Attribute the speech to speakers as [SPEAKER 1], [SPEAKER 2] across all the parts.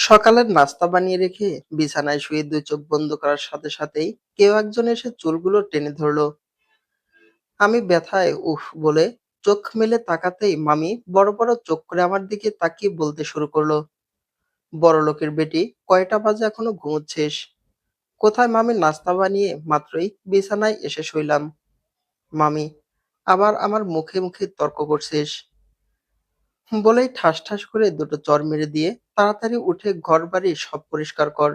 [SPEAKER 1] সকালের নাস্তা বানিয়ে রেখে বিছানায় শুয়ে দুই চোখ বন্ধ করার সাথে সাথেই কেউ একজন এসে চুলগুলো টেনে ধরলো। আমি ব্যথায় উফ বলে চোখ মেলে তাকাতেই মামি বড় বড় চোখ করে আমার দিকে তাকিয়ে বলতে শুরু করলো, বড় লোকের বেটি, কয়টা বাজে এখনো ঘুমোচ্ছিস? কোথায়? মামি নাস্তা বানিয়ে মাত্রই বিছানায় এসে শুইলাম। মামি, আবার আমার মুখে মুখে তর্ক করছিস? বলেই ঠাস ঠাস করে দুটো চড় মেরে দিয়ে তাড়াতাড়ি উঠে ঘর বাড়ি সব পরিষ্কার কর।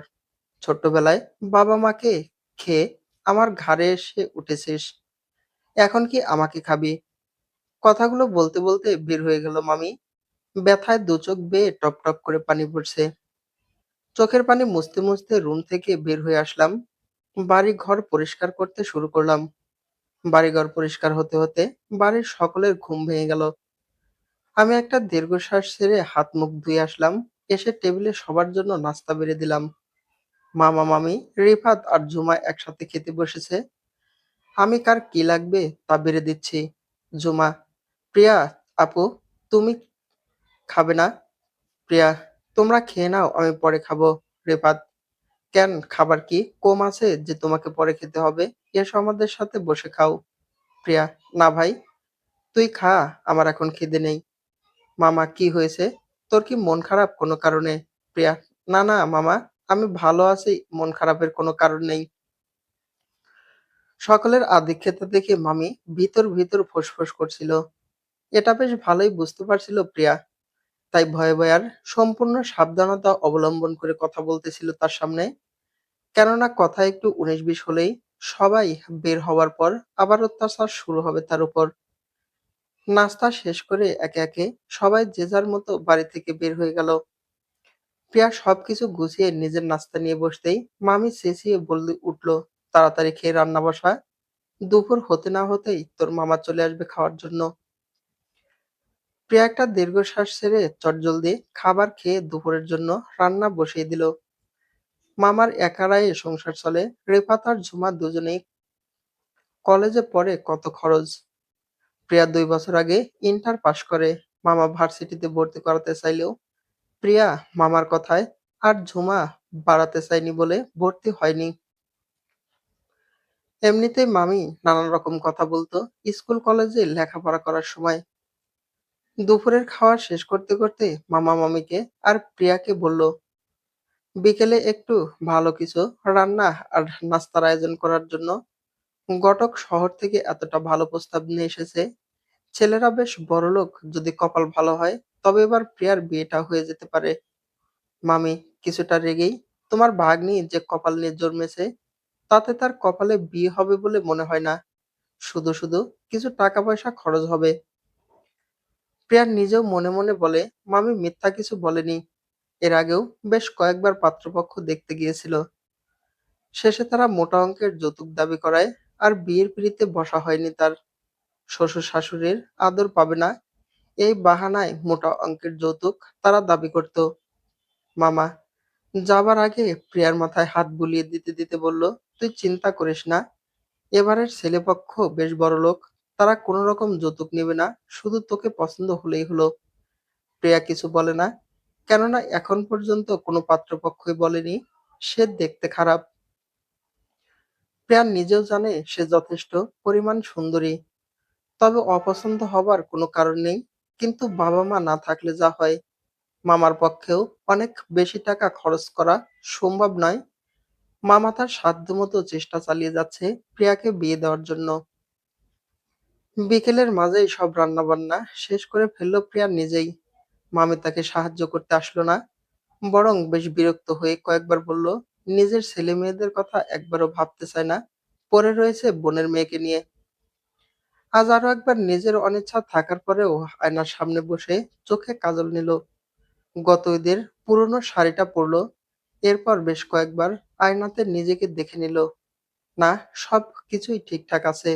[SPEAKER 1] ছোট্টবেলায় বাবা মাকে খেয়ে আমার ঘাড়ে এসে উঠেছিস, এখন কি আমাকে খাবি? কথাগুলো বলতে বলতে বের হয়ে গেল মামি। ব্যথায় দু চোখ বেয়ে টপ টপ করে পানি পড়ছে। চোখের পানি মুছতে মুছতে রুম থেকে বের হয়ে আসলাম। বাড়ি ঘর পরিষ্কার করতে শুরু করলাম। বাড়িঘর পরিষ্কার হতে হতে বাড়ির সকলের ঘুম ভেঙে গেল। আমি একটা দীর্ঘশ্বাস ছেড়ে হাত মুখ ধুয়ে আসলাম। এসে টেবিলে সবার জন্য নাস্তা বেড়ে দিলাম। মামা মামি, রিফাত আর জুমা একসাথে খেতে বসেছে। আমি কার কি লাগবে তা বেড়ে দিচ্ছি। জুমা, প্রিয়া, আপু, তুমি খাবে না? প্রিয়া, তোমরা খেয়ে নাও, আমি পরে খাবো। রেফাত, কেন, খাবার কি কম আছে যে তোমাকে পরে খেতে হবে? এসো আমাদের সাথে বসে খাও। প্রিয়া, না ভাই, তুই খা, আমার এখন খিদে নেই। মামা, কি হয়েছে? তোর কি মন খারাপ কোনো কারণে? প্রিয়া, না না মামা, আমি ভালো আছি, মন খারাপের কোনো কারণ নেই। সকলের আধিক্যতা দেখে মামি ভিতর ভিতর ফোঁসফোঁস করছিল। এটা বেশ ভালোই বুঝতে পারছিল প্রিয়া, তাই ভয়ে ভয়ে আর সম্পূর্ণ সাবধানতা অবলম্বন করে কথা বলতেছিল তার সামনে। কেননা কথা একটু ১৯-২০ হলেই সবাই বের হওয়ার পর আবার অত্যাচার শুরু হবে তার উপর। নাস্তা শেষ করে একে একে সবাই যে যার মতো বাড়ি থেকে বের হয়ে গেল। প্রিয়া সবকিছু গুছিয়ে নিজের নাস্তা নিয়ে বসতেই মামি চেঁচিয়ে বলে উঠল, তাড়াতাড়ি খেয়ে রান্না বসা, দুপুর হতে না হতেই তোর মামা চলে আসবে খাওয়ার জন্য। প্রিয়া একটা দীর্ঘশ্বাস ছেড়ে চটজলদি খাবার খেয়ে দুপুরের জন্য রান্না বসিয়ে দিল। মামার একার আয়ে সংসার চলে। রেফাত আর ঝুমা দুজনেই কলেজে পড়ে, কত খরচ। প্রিয়া ২ বছর আগে ইন্টার পাশ করে। মামা ভার্সিটিতে ভর্তি করাতে চাইলেও প্রিয়া মামার কথায় আর ঝুমা বাড়াতে চায়নি বলে ভর্তি হয়নি। এমনিতেই মামি নানান রকম কথা বলতো স্কুল কলেজে লেখাপড়া করার সময়। দুপুরের খাওয়া শেষ করতে করতে মামা মামিকে আর প্রিয়াকে বলল, বিকেলে একটু ভালো কিছু রান্না আর নাস্তার আয়োজন করার জন্য। ঘটক শহর থেকে এতটা ভালো প্রস্তাব নিয়ে এসেছে। ছেলেরা বেশ বড়লোক, যদি কপাল ভালো হয় তবে এবার প্রিয়ার বিয়েটা হয়ে যেতে পারে। মামি কিছুটা রেগেই, তোমার ভাগ্নি যে কপাল নিয়ে জন্মেছে, তাতে তার কপালে বিয়ে হবে বলে মনে হয় না। শুধু শুধু কিছু টাকা পয়সা খরচ হবে। প্রিয়া নিজেও মনে মনে বলে, মামি মিথ্যা কিছু বলেনি। এর আগেও বেশ কয়েকবার পাত্রপক্ষ দেখতে গিয়েছিল। শেষে তারা মোটা অঙ্কের যৌতুক দাবি করায় আর বিয়ের পিঁড়িতে বসা হয়নি তার। শ্বশুর শাশুড়ির আদর পাবে না, এই বাহানায় মোটা অঙ্কের যৌতুক তারা দাবি করত। মামা যাবার আগে প্রিয়ার মাথায় হাত বুলিয়ে দিতে দিতে বলল, তুই চিন্তা করিস না, এবারের ছেলেপক্ষ বেশ বড়লোক, তারা কোনো রকম যৌতুক নেবে না, শুধু তোকে পছন্দ হলেই হলো। প্রিয়া কিছু বলে না, কেননা এখন পর্যন্ত কোনো পাত্রপক্ষই বলেনি সে দেখতে খারাপ। প্রিয়া নিজেও জানে সে যথেষ্ট পরিমাণ সুন্দরী, তবে অপছন্দ হবার কোনো কারণ নেই। কিন্তু বাবা মা না থাকলে যা হয়, মামার পক্ষেও অনেক বেশি টাকা খরচ করা সম্ভব নয়। মামা তার সাধ্যমতো চেষ্টা চালিয়ে যাচ্ছে প্রিয়াকে বিয়ে দেওয়ার জন্য। বিকেলের মাঝেই সব রান্নাবান্না শেষ করে ফেলল প্রিয়া নিজেই। মামি তাকে সাহায্য করতে আসলো না, বরং বেশ বিরক্ত হয়ে কয়েকবার বলল, নিজের ছেলে মেয়েদের কথা একবারও ভাবতে চায় না, পড়ে রয়েছে বোনের মেয়েকে নিয়ে। আজ আরো একবার নিজের অনিচ্ছা থাকার পরেও আয়নার সামনে বসে চোখে কাজল নিল। গত ঈদের পুরনো শাড়িটা পরলো। এরপর বেশ কয়েকবার আয়নাতে নিজেকে দেখে নিল। না, সব কিছুই ঠিকঠাক আছে।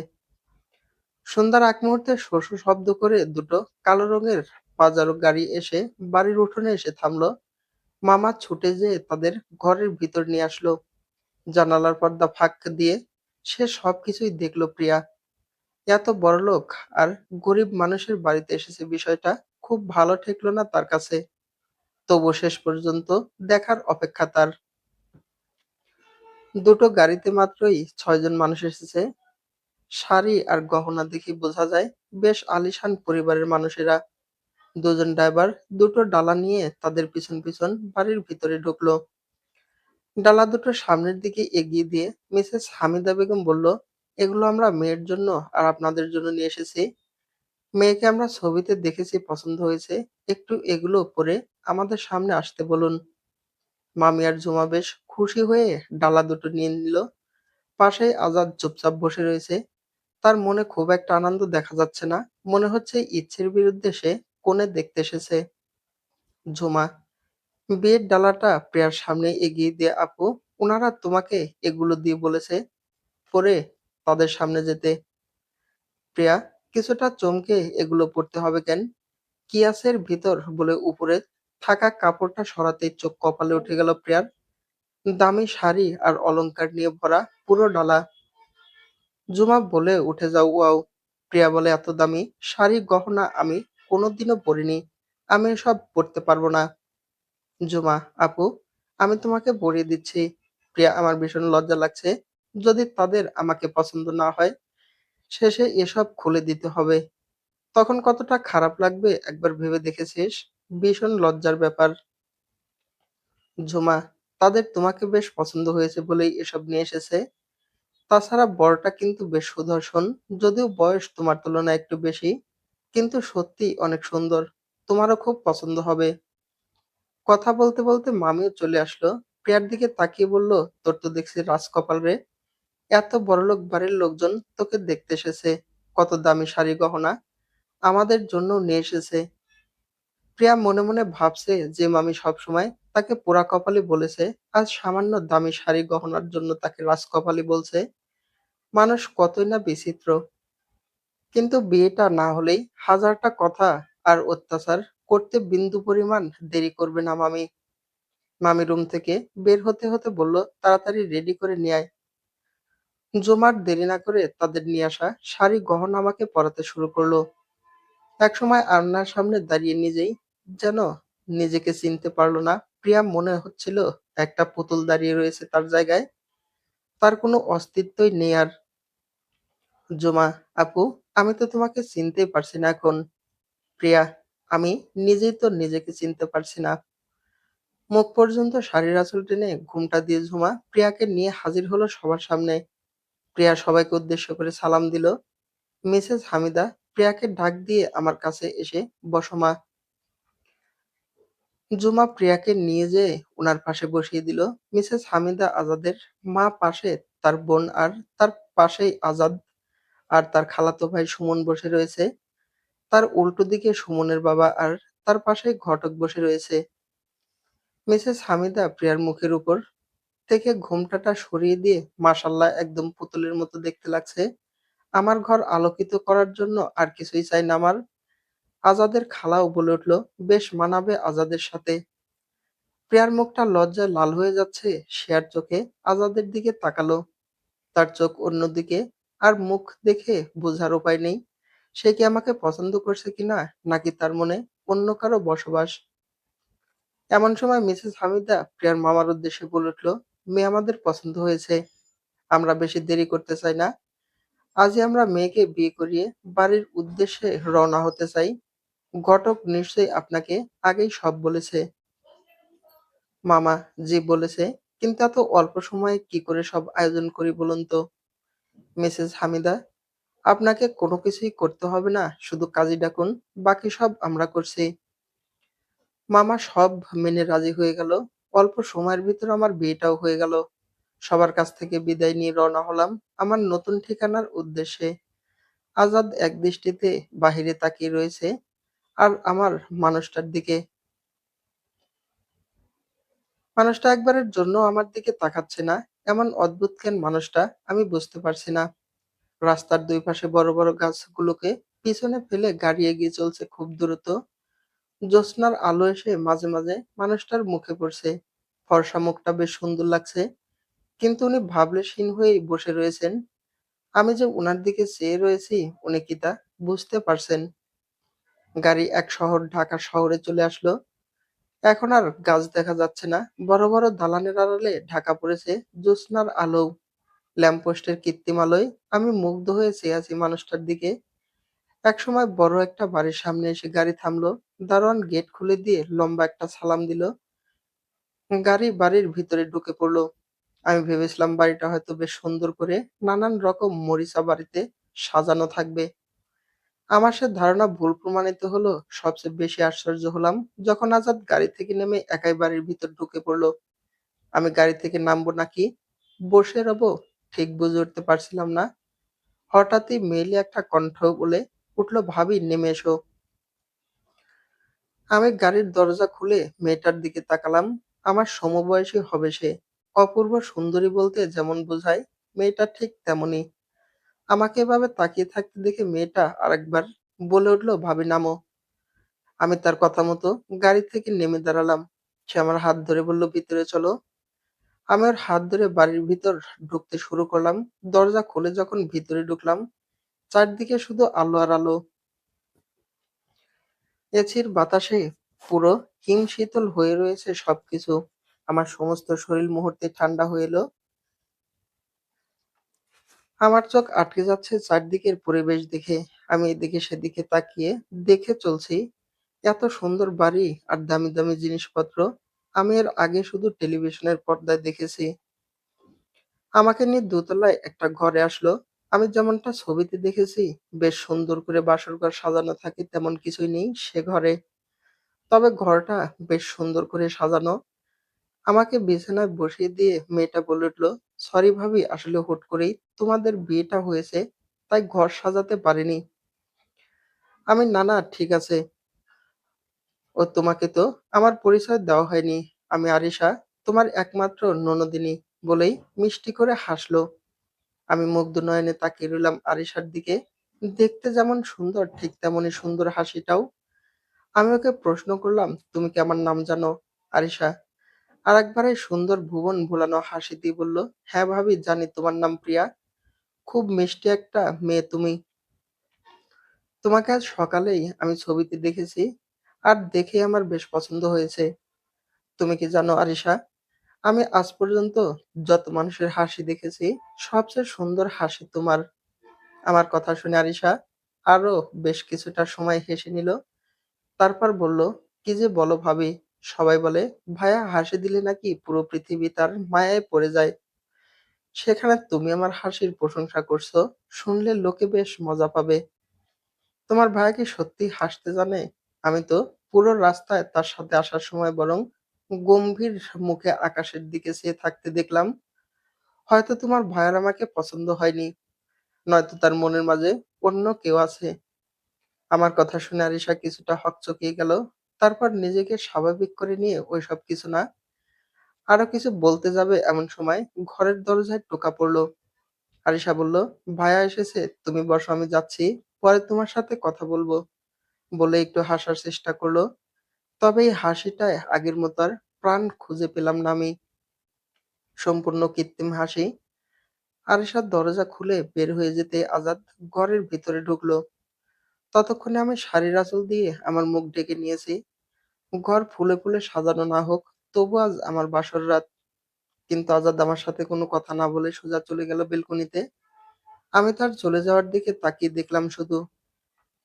[SPEAKER 1] সন্ধ্যার আগ মুহূর্তে শোঁ-শোঁ শব্দ করে দুটো কালো রঙের পাজারো গাড়ি এসে বাড়ির উঠোনে এসে থামলো। মামা ছুটে যেয়ে তাদের ঘরের ভিতর নিয়ে আসলো। জানালার পর্দা ফাঁক দিয়ে সে সবকিছুই দেখলো প্রিয়া। এত বড়লোক আর গরিব মানুষের বাড়িতে এসেছে, বিষয়টা খুব ভালো ঠেকলো না তার কাছে। তবুও শেষ পর্যন্ত দেখার অপেক্ষা তার। দুটো গাড়িতে মাত্রই ৬ জন মানুষ এসেছে। শাড়ি আর গহনা দেখে বোঝা যায় বেশ আলিশান পরিবারের মানুষেরা। ২ জন ড্রাইভার দুটো ডালা নিয়ে তাদের পিছন পিছন বাড়ির ভিতরে ঢুকলো। ডালা দুটো সামনের দিকে এগিয়ে দিয়ে মিসেস হামিদা বেগম বলল, এগুলো আমরা মেয়ের জন্য আর আপনাদের জন্য নিয়ে এসেছি। মেয়েকে আমরা ছবিতে দেখেছি, পছন্দ হয়েছে। একটু এগুলো পরে আমাদের সামনে আসতে বলুন। মামি আর ঝুমা বেশ খুশি হয়ে ডালা দুটো নিয়ে নিল। পাশেই আজাদ চুপচাপ বসে রয়েছে। তার মনে খুব একটা আনন্দ দেখা যাচ্ছে না। মনে হচ্ছে ইচ্ছের বিরুদ্ধে সে কোণে দেখতে এসেছে। ঝুমা বিয়ের ডালাটা প্রিয়ার সামনে এগিয়ে দিয়ে, আপু, উনারা তোমাকে এগুলো দিয়ে বলেছে পরে তাদের সামনে যেতে। প্রিয়া কিছুটা চমকে, এগুলো পড়তে হবে কেন? কি আছে এর ভিতর বলে উপরে থাকা কাপড়টা সরাতেই চোখ কপালে উঠে গেল প্রিয়ার। দামি শাড়ি আর অলংকার নিয়ে ভরা পুরো ডালা। ঝুমা বলে উঠে যাও, ওয়াও। প্রিয়া বলে, এত দামি শাড়ি গহনা আমি কোনোদিনও পরিনি, আমি এসব পরতে পারবো না। ঝুমা, আপু, আমি তোমাকে পরিয়ে দিচ্ছি। প্রিয়া, আমার ভীষণ লজ্জা লাগছে। যদি তাদের আমাকে পছন্দ না হয়, শেষে এসব খুলে দিতে হবে। তখন কতটা খারাপ লাগবে একবার ভেবে দেখেছিস? ভীষণ লজ্জার ব্যাপার। ঝুমা, তাদের তোমাকে বেশ পছন্দ হয়েছে বলেই এসব নিয়ে এসেছে। তাছাড়া বরটা কিন্তু বেশ সুদর্শন, যদিও বয়স তোমার তুলনায় একটু বেশি, কিন্তু সত্যিই অনেক সুন্দর। তোমারও খুব পছন্দ হবে। কথা বলতে বলতে মামিও চলে আসলো। প্রিয়ার দিকে তাকিয়ে বলল, তোর তো দেখছি রাজকপাল রে। এত বড়লোক বাড়ির লোকজন তোকে দেখতে এসেছে। কত দামি শাড়ি গহনা আমাদের জন্যও নিয়ে এসেছে। প্রিয়া মনে মনে ভাবছে যে মামি সবসময় তাকে পোড়া কপালি বলেছে, আজ সামান্য দামি শাড়ি গহনার জন্য তাকে রাজকপালি বলছে। মানুষ কতই না বিচিত্র। কিন্তু বিয়েটা না হলেই হাজারটা কথা আর অত্যাচার করতে বিন্দু পরিমাণ দেরি করবে না মামি। মামি রুম থেকে বের হতে হতে বলল, তাড়াতাড়ি রেডি করে নিয়ে আয়। জুমার দেরি না করে তাদের নিয়ে আসা শাড়ি গহনা আমাকে পরাতে শুরু করলো। একসময় আয়নার সামনে দাঁড়িয়ে নিজেই যেন নিজেকে চিনতে পারল না। প্রিয়া মনে হচ্ছিল একটা পুতুল দাঁড়িয়ে রয়েছে তার জায়গায়। তার কোনো অস্তিত্বই নেই আর। জুমা, আপু, আমি তো তোমাকে চিনতেই পারছি না এখন। প্রিয়া, আমি নিজেই তো নিজেকে চিনতে পারছি না। মুখ পর্যন্ত শাড়ির আঁচল টেনে ঘুমটা দিয়ে ঝুমা প্রিয়াকে নিয়ে হাজির হলো সবার সামনে। প্রিয়া সবাইকে উদ্দেশ্য করে সালাম দিল। মিসেস হামিদা প্রিয়াকে ডাক দিয়ে আমার কাছে এসে বসো মা। ঝুমা প্রিয়াকে নিয়ে যেয়ে উনার পাশে বসিয়ে দিল। মিসেস হামিদা আজাদের মা পাশে, তার বোন আর তার পাশেই আজাদ আর তার খালাতো ভাই সুমন বসে রয়েছে। তার উল্টো দিকে সুমনের বাবা আর তার পাশেই ঘটক বসে রয়েছে। মিসেস হামিদা প্রিয়ার মুখের উপর থেকে ঘোমটাটা সরিয়ে দিয়ে, মাশাআল্লাহ, একদম পুতুলের মতো দেখতে লাগছে। আমার ঘর আলোকিত করার জন্য আর কিছুই চাই না আমার। আজাদের খালাও বলে উঠল, বেশ মানাবে আজাদের সাথে। প্রিয়ার মুখটা লজ্জায় লাল হয়ে যাচ্ছে। সে আর চোখে আজাদের দিকে তাকালো। তার চোখ অন্যদিকে, আর মুখ দেখে বোঝার উপায় নেই সে কি আমাকে পছন্দ করছে কিনা, নাকি তার মনে অন্য কারো বসবাস। এমন সময় মিসেস হামিদা প্রিয়ার মামার উদ্দেশ্যে বলে উঠল, মেয়ে আমাদের পছন্দ হয়েছে। আমরা বেশি দেরি করতে চাই না। আজই আমরা মেয়েকে বিয়ে করিয়ে বাড়ির উদ্দেশ্যে রওনা হতে চাই। ঘটক নিশ্চয়ই আপনাকে আগেই সব বলেছে। মামা, জি বলেছে, কিন্তু এত অল্প সময়ে কি করে সব আয়োজন করি বলুন তো। মিসেস হামিদা, আপনাকে কোনো কিছুই করতে হবে না, শুধু কাজী ডাকুন, বাকি সব আমরা করছি। মামা সব মেনে রাজি হয়ে গেল। অল্প সময়ের ভিতর আমার বিয়েটাও হয়ে গেল। সবার কাছ থেকে বিদায় নিয়ে রওনা হলাম আমার নতুন ঠিকানার উদ্দেশ্যে। আজাদ একদৃষ্টিতে বাহিরে তাকিয়ে রয়েছে আর আমার মানুষটার দিকে। মানুষটা একবারের জন্য আমার দিকে তাকাচ্ছে না। এমন অদ্ভুত কেন মানুষটা, আমি বুঝতে পারছি না। রাস্তার দুই পাশে বড় বড় গাছগুলোকে পিছনে ফেলে গাড়ি এগিয়ে চলছে খুব দ্রুত। জ্যোৎস্নার আলো এসে মাঝে মাঝে মানুষটার মুখে পড়ছে। ফর্সা মুখটা বেশ সুন্দর লাগছে, কিন্তু উনি ভাবলেশহীন হয়েই বসে রয়েছেন। আমি যে উনার দিকে চেয়ে রয়েছি, উনি কি তা বুঝতে পারছেন? গাড়ি এক শহর ঢাকা শহরে চলে আসলো। এখন আর গাছ দেখা যাচ্ছে না। বড় বড় দালানের আড়ালে ঢাকা পড়েছে জ্যোৎস্নার আলো। ল্যাম্পপোস্টের কৃত্রিম আলোয় আমি মুগ্ধ হয়ে চেয়ে আছি মানুষটার দিকে। একসময় বড় একটা বাড়ির সামনে এসে গাড়ি থামলো। দারোয়ান গেট খুলে দিয়ে লম্বা একটা সালাম দিল। গাড়ি বাড়ির ভিতরে ঢুকে পড়লো। আমি ভেবেছিলাম বাড়িটা হয়তো বেশ সুন্দর করে নানান রকম মরিচা বাড়িতে সাজানো থাকবে। আমার সে ধারণা ভুল প্রমাণিত হলো। সবচেয়ে বেশি আশ্চর্য হলাম যখন আজাদ গাড়ি থেকে নেমে একাই বাড়ির ভিতর ঢুকে পড়লো। আমি গাড়ি থেকে নামবো নাকি বসে রবো ঠিক বুঝে উঠতে পারছিলাম না। হঠাৎই মেয়েলি একটা কণ্ঠ বলে উঠলো, ভাবি নেমে এসো। আমি গাড়ির দরজা খুলে মেয়েটার দিকে তাকালাম। আমার সমবয়সী হবে সে। অপূর্ব সুন্দরী বলতে যেমন বোঝায়, মেয়েটা ঠিক তেমনই। আমাকে এভাবে তাকিয়ে থাকতে দেখে মেয়েটা আরেকবার বলে উঠলো, ভাবি নামো। আমি তার কথা মতো গাড়ি থেকে নেমে দাঁড়ালাম। সে আমার হাত ধরে বলল, ভিতরে চলো। আমি ওর হাত ধরে বাড়ির ভিতর ঢুকতে শুরু করলাম। দরজা খুলে যখন ভিতরে ঢুকলাম, চারদিকে শুধু আলো আর আলো। এসির বাতাসে পুরো হিমশীতল হয়ে রয়েছে সবকিছু। আমার সমস্ত শরীর মুহূর্তে ঠান্ডা হয়ে এলো। আমার চোখ আটকে যাচ্ছে চারদিকের পরিবেশ দেখে। আমি এদিকে সেদিকে তাকিয়ে দেখে চলছি। এত সুন্দর বাড়ি আর দামি দামি জিনিসপত্র আমি এর আগে শুধু টেলিভিশনের পর্দায় দেখেছি। আমাকে নিয়ে দোতলায় একটা ঘরে আসলো। আমি যেমনটা ছবিতে দেখেছি বেশ সুন্দর করে বাসরঘর সাজানো থাকে তেমন কিছুই নেই সে ঘরে। তবে ঘরটা বেশ সুন্দর করে সাজানো। আমাকে বিছানায় বসিয়ে দিয়ে মেয়েটা বলে উঠল, সরি ভাবি, আসলে হুট করেই তোমাদের বিয়েটা হয়েছে, তাই ঘর সাজাতে পারিনি। আমি, না না ঠিক আছে। ও তোমাকে তো আমার পরিচয় দেওয়া হয়নি। আমি আরিশা, তোমার একমাত্র ননদিনী, বলেই মিষ্টি করে হাসলো। আমি মুগ্ধ নয়নে তাকিয়ে রইলাম আরিশার দিকে। দেখতে যেমন সুন্দর ঠিক তেমনই সুন্দর হাসিটাও। আমি ওকে প্রশ্ন করলাম, তুমি কি আমার নাম জানো? আরিশা আরেকবারে সুন্দর ভুবন ভোলানো হাসি দিয়ে বলল, হ্যাঁ ভাবি জানি, তোমার নাম প্রিয়া। খুব মিষ্টি একটা মেয়ে তুমি। তোমাকে আজ সকালেই আমি ছবিতে দেখেছি, আর দেখে আমার বেশ পছন্দ হয়েছে। তুমি কি জানো আরিশা, আমি আজ পর্যন্ত যত মানুষের হাসি দেখেছি সবচেয়ে সুন্দর হাসি তোমার। আমার কথা শুনে আরিশা আরো বেশ কিছুটা সময় হেসে নিল। তারপর বলল, কি যে বলো ভাবি, সবাই বলে ভাইয়া হাসি দিলে নাকি পুরো পৃথিবী তার মায়ায় পড়ে যায়। সেখানে তুমি আমার হাসির প্রশংসা করছো, শুনলে লোকে বেশ মজা পাবে। তোমার ভাইয়া কি সত্যি হাসতে জানে? আমি তো পুরো রাস্তায় তার সাথে আসার সময় বরং গম্ভীর মুখে আকাশের দিকে চেয়ে থাকতে দেখলাম। হয়তো তোমার ভাইয়ার আমাকে পছন্দ হয়নি, নয়তো তার মনের মাঝে অন্য কেউ আছে। আমার কথা শুনে আরিশা কিছুটা হকচকিয়ে গেল। তারপর নিজেকে স্বাভাবিক করে নিয়ে ওইসব কিছু না, আরো কিছু বলতে যাবে এমন সময় ঘরের দরজায় টোকা পড়লো। আরিশা বলল, ভাইয়া এসেছে, তুমি বসো, আমি যাচ্ছি, পরে তোমার সাথে কথা বলবো, বলে একটু হাসার চেষ্টা করলো। তবে এই হাসিটায় আগের মতো আর প্রাণ খুঁজে পেলাম না আমি। সম্পূর্ণ কৃত্রিম হাসি। আরিশার দরজা খুলে বের হয়ে যেতে আজাদ ঘরের ভিতরে ঢুকলো। ততক্ষণে আমি শাড়ির আঁচল দিয়ে আমার মুখ ঢেকে নিয়েছি। ঘর ফুলে ফুলে সাজানো না হোক, তবু আজ আমার বাসর রাত। কিন্তু আজাদ আমার সাথে কোনো কথা না বলে সোজা চলে গেল বেলকনিতে। আমি তার চলে যাওয়ার দিকে তাকিয়ে দেখলাম শুধু।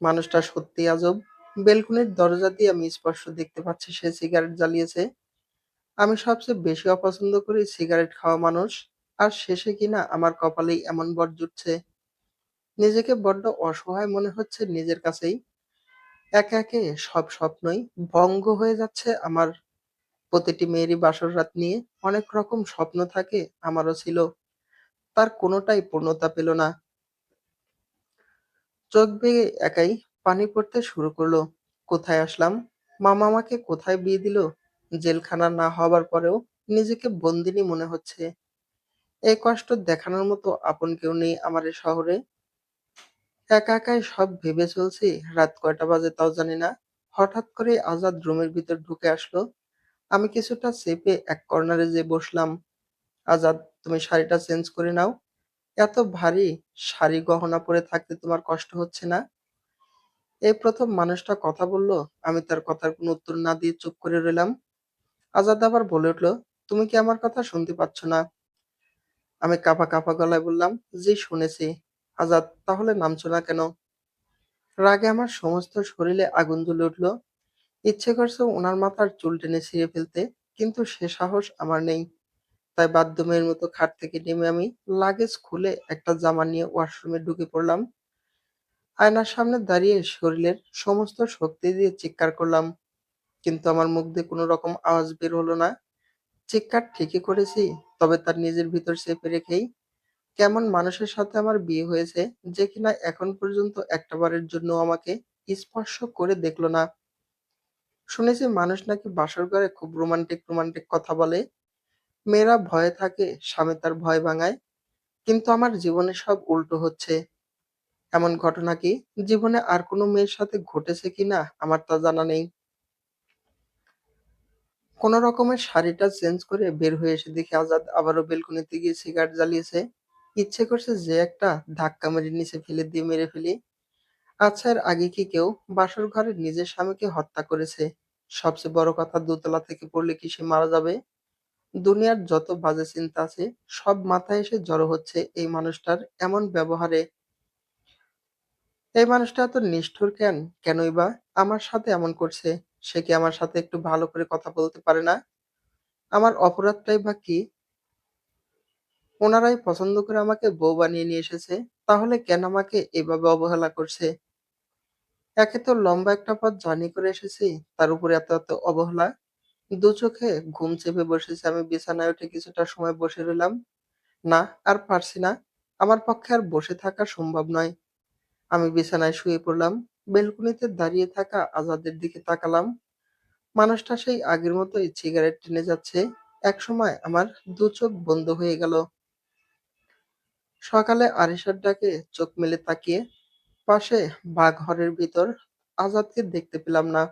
[SPEAKER 1] মানুষটা সত্যিই আজব। বেলকনির দরজা দিয়ে আমি স্পষ্ট দেখতে পাচ্ছি সে সিগারেট জ্বালিয়েছে। আমি সবচেয়ে বেশি অপছন্দ করি সিগারেট খাওয়া মানুষ। আর শেষে কিনা আমার কপালেই এমন বর জুটছে। নিজেকে বড্ড অসহায় মনে হচ্ছে নিজের কাছেই। একে একে সব স্বপ্নই ভঙ্গ হয়ে যাচ্ছে আমার। প্রতিটি মেয়েরই বাসর রাত নিয়ে অনেক রকম স্বপ্ন থাকে, আমারও ছিল। তার কোনোটাই পূর্ণতা পেল না। চোখ বেয়ে একাই পানি পড়তে শুরু করলো। কোথায় আসলাম? মামা আমাকে কোথায় বিয়ে দিল? জেলখানা না হবার পরেও নিজেকে বন্দিনী মনে হচ্ছে। এই কষ্ট দেখানোর মতো আপন কেউ নেই আমার এ শহরে। একা একাই সব ভেবে চলছি। রাত কয়টা বাজে তাও জানি না। হঠাৎ করে আজাদ রুমের ভিতর ঢুকে আসলো। আমি কিছুটা চেপে এক কর্নারে যেয়ে বসলাম। আজাদ, তুমি শাড়িটা চেঞ্জ করে নাও। এত ভারী শাড়ি গহনা পরে থাকতে তোমার কষ্ট হচ্ছে না? এই প্রথম মানুষটা কথা বলল। আমি তার কথার কোনো উত্তর না দিয়ে চুপ করে রইলাম। আজাদ আবার বলে উঠল, তুমি কি আমার কথা শুনতে পাচ্ছ না? আমি কাঁপা কাঁপা গলায় বললাম, জি শুনেছি। আজাদ, তাহলে নামছো না কেন? রাগে আমার সমস্ত শরীরে আগুন জ্বলে উঠল। ইচ্ছে করছে ওনার মাথার চুল টেনে ছিঁড়ে ফেলতে, কিন্তু সে সাহস আমার নেই। তাই বাধ্য মেয়ের মতো খাট থেকে নেমে আমি লাগেজ খুলে একটা জামা নিয়ে ওয়াশরুমে ঢুকে পড়লাম। আয়নার সামনে দাঁড়িয়ে শরীরের সমস্ত শক্তি দিয়ে চিৎকার করলাম, কিন্তু আমার মুখ দিয়ে কোনো রকম আওয়াজ বের হলো না। চিৎকার ঠিকই করেছি, তবে তার নিজের ভিতর চেপে রেখেই। কেমন মানুষের সাথে আমার বিয়ে হয়েছে, যে কিনা এখন পর্যন্ত একটা বারের জন্য আমাকে স্পর্শ করে দেখলো না। শুনেছি মানুষ নাকি বাসর ঘরে খুব রোমান্টিক রোমান্টিক কথা বলে, মেয়েরা ভয়ে থাকে, স্বামী তার ভয় ভাঙায়। কিন্তু আমার জীবনে সব উল্টো হচ্ছে। এমন ঘটনা কি জীবনে আর কোনো মেয়ের সাথে ঘটেছে কিনা আমার তা জানা নেই। কোন রকমের শাড়িটা চেঞ্জ করে বের হয়ে এসে দেখি আজাদ আবারও বেলকনিতে গিয়ে সিগারেট জ্বালিয়েছে। ইচ্ছে করছে যে একটা ধাক্কা মেরে নিচে ফেলে দিয়ে মেরে ফেলি। আচ্ছা, এর আগে কি কেউ বাসর ঘরে নিজের স্বামীকে হত্যা করেছে? সবচেয়ে বড় কথা, দোতলা থেকে পড়লে কি সে মারা যাবে? দুনিয়ার যত বাজে চিন্তা আছে সব মাথায় এসে জড়ো হচ্ছে এই মানুষটার এমন ব্যবহারে। এই মানুষটা এত নিষ্ঠুর কেন? কেনই বা আমার সাথে এমন করছে? সে কি আমার সাথে একটু ভালো করে কথা বলতে পারে না? আমার অপরাধটাই বা কি? ওনারাই পছন্দ করে আমাকে বউ বানিয়ে নিয়ে এসেছে, তাহলে কেন আমাকে এভাবে অবহেলা করছে? একে তো লম্বা একটা পথ জার্নি করে এসেছি, তার উপরে এত এত অবহেলা। দু চোখে ঘুম চেপে বসেছি আমি, বিছানায় উঠে কিছুটা সময় বসে রইলাম। না, আর পারছি না। আমার পক্ষে আর বসে থাকা সম্ভব নয়। আমি বিছানায় শুয়ে পড়লাম। বেলকনিতে দাঁড়িয়ে থাকা আজাদের দিকে তাকালাম। মানুষটা সেই আগের মতোই সিগারেট টেনে যাচ্ছে। একসময় আমার দু চোখ বন্ধ হয়ে গেল। সকালে আরিশার ডাকে চোখ মেলে তাকিয়ে পাশে বাঘরের ভিতর আজাদকে দেখতে পেলাম না।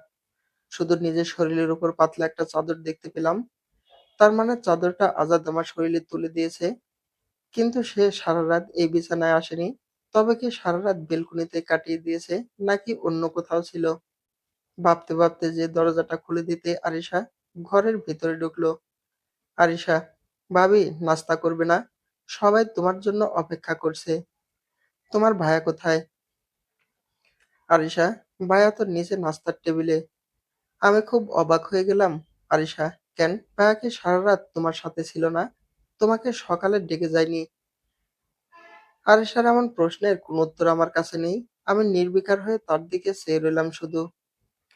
[SPEAKER 1] শুধু নিজের শরীরের উপর পাতলা একটা চাদর দেখতে পেলাম। তার মানে চাদরটা আজাদ আমার শরীরে তুলে দিয়েছে। কিন্তু সে সারা রাত এই বিছানায় আসেনি। তবে কি সারা রাত বেলকনিতে কাটিয়ে দিয়েছে, নাকি অন্য কোথাও ছিল? ভাবতে ভাবতে যে দরজাটা খুলে দিতে আরিশা ঘরের ভিতরে ঢুকলো। আরিশা, ভাবি নাস্তা করবে না? সবাই তোমার জন্য অপেক্ষা করছে। তোমার ভাইয়া কোথায়? আরিশা, ভাইয়া তো নিচে নাস্তার টেবিলে। আমি খুব অবাক হয়ে গেলাম। আরিশা, কেন, ভাইয়া কি সারা রাত তোমার সাথে ছিল না? তোমাকে সকালে ডেকে যায়নি? আরিশার এমন প্রশ্নের কোনো উত্তর আমার কাছে নেই। আমি নির্বিকার হয়ে তার দিকে চেয়ে রইলাম শুধু।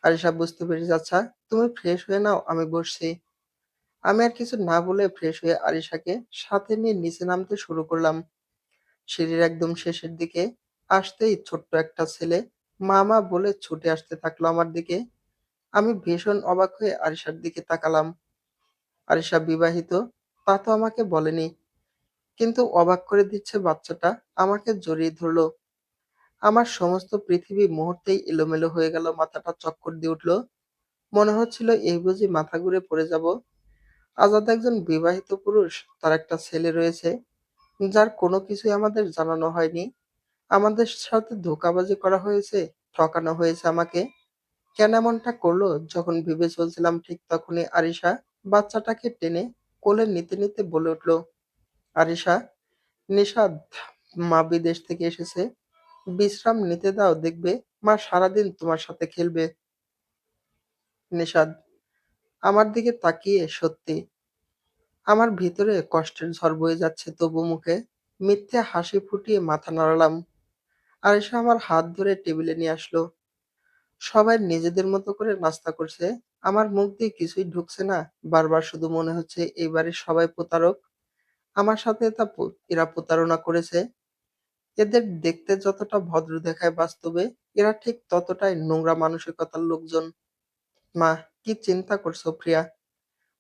[SPEAKER 1] আরিশা বুঝতে পেরেছে, আচ্ছা তুমি ফ্রেশ হয়ে নাও, আমি বসছি। আমি আর কিছু না বলে ফ্রেশ হয়ে আরিশাকে সাথে নিয়ে নিচে নামতে শুরু করলাম। সিঁড়ির একদম শেষের দিকে আসতেই ছোট্ট একটা ছেলে মামা বলে ছুটে আসতে থাকলো আমার দিকে। আমি ভীষণ অবাক হয়ে আরিশার দিকে তাকালাম। আরিশা বিবাহিত, তা তো আমাকে বলেনি, কিন্তু অবাক করে দিচ্ছে বাচ্চাটা। আমাকে জড়িয়ে ধরলো। আমার সমস্ত পৃথিবী মুহূর্তেই এলোমেলো হয়ে গেল, মাথাটা চক্কর দিয়ে উঠল। মনে হচ্ছিল এই বুঝি মাথা ঘুরে পড়ে যাব। আজাদ একজন বিবাহিত পুরুষ, তার একটা ছেলে রয়েছে, যার কোনো কিছুই আমাদের জানানো হয়নি। আমাদের সাথে ধোঁকাবাজি করা হয়েছে, ঠকানো হয়েছে আমাকে। কেন এমনটা করলো? যখন ভেবে চলছিলাম ঠিক তখনই আরিশা বাচ্চাটাকে টেনে কোলে নিতে নিতে বলে উঠল, আরিশা, নিশাদ, মা বিদেশ থেকে এসেছে, বিশ্রাম নিতে দাও, দেখবে মা সারাদিন তোমার সাথে খেলবে। নিশাদ আমার দিকে তাকিয়ে সত্যি। আমার ভিতরে কষ্টের ঝড় বয়ে যাচ্ছে, তবু মুখে মিথ্যে হাসি ফুটিয়ে মাথা নাড়ালাম। আরিশা আমার হাত ধরে টেবিলে নিয়ে আসলো। সবাই নিজেদের মতো করে নাস্তা করছে। আমার মুখ দিয়ে কিছুই ঢুকছে না। বারবার শুধু মনে হচ্ছে এই বাড়ির সবাই প্রতারক। আমার সাথে এরা প্রতারণা করেছে। এদের দেখতে যতটা ভদ্র দেখায়, বাস্তবে এরা ঠিক ততটাই নোংরা মানসিকতার লোকজন। মা, কি চিন্তা করছো প্রিয়া?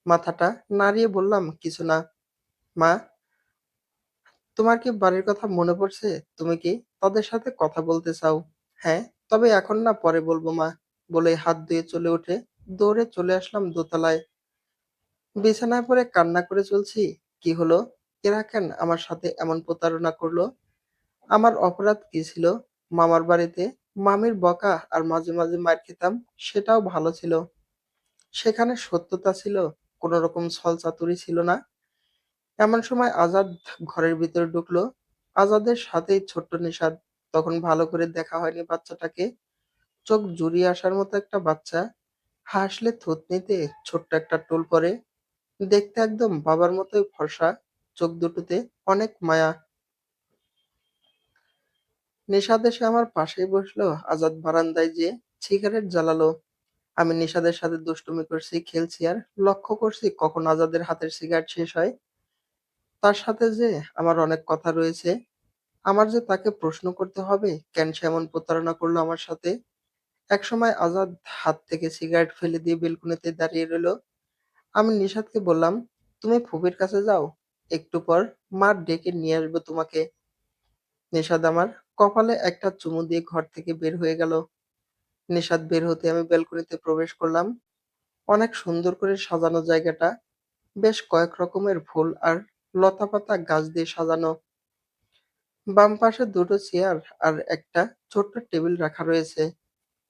[SPEAKER 1] মাথাটা নাড়িয়ে বললাম, কিছু না। মা, তোমার কি বাড়ির কথা মনে পড়ছে? তুমি কি তাদের সাথে কথা বলতে চাও? হ্যাঁ, তবে এখন না, পরে বলবো মা। বলে হাত ধুয়ে চলে উঠে দৌড়ে চলে আসলাম দোতলায়। বিছানায় পড়ে কান্না করে চলছি। কি হলো? এরা কেন আমার সাথে এমন প্রতারণা করলো? আমার অপরাধ কি ছিল? মামার বাড়িতে মামির বকা আর মাঝে মাঝে মার খেতাম, সেটাও ভালো ছিল। সেখানে সত্যতা ছিল। কোনো রকম ছলচাতুরি ছিল না। এমন সময় আজাদ ঘরের ভিতরে ঢুকলো। আজাদের সাথেই ছোট্ট নিশাদ। তখন ভালো করে দেখা হয়নি বাচ্চাটাকে। চোখ জুড়িয়ে আসার মতো একটা বাচ্চা। হাসলে থুতনিতে ছোট্ট একটা টোল পড়ে। দেখতে একদম বাবার মতোই ফর্সা। চোখ দুটোতে অনেক মায়া। নিশাদ এসে আমার পাশেই বসলো। আজাদ বারান্দায় যেয়ে সিগারেট জ্বালালো। আমি নিশাদের সাথে দুষ্টুমি করছি, খেলছি আর লক্ষ্য করছি কখন আজাদের হাতের সিগারেট শেষ হয়। তার সাথে যে আমার অনেক কথা রয়েছে। আমার যে তাকে প্রশ্ন করতে হবে কেন সে এমন প্রতারণা করলো আমার সাথে। একসময় আজাদ হাত থেকে সিগারেট ফেলে দিয়ে বেলকুনিতে দাঁড়িয়ে রইলো। আমি নিশাদকে বললাম, তুমি ফুপির কাছে যাও। একটু পর মা ডেকে নিয়ে আসবো তোমাকে। নিশাদ আমার কপালে একটা চুমু দিয়ে ঘর থেকে বের হয়ে গেল। নিশাদ বের হতে আমি ব্যালকনিতে প্রবেশ করলাম। অনেক সুন্দর করে সাজানো জায়গাটা। বেশ কয়েক রকমের ফুল আর লতাপাতা গাছ দিয়ে সাজানো। বাম পাশে দুটো চেয়ার আর একটা ছোট্ট টেবিল রাখা রয়েছে।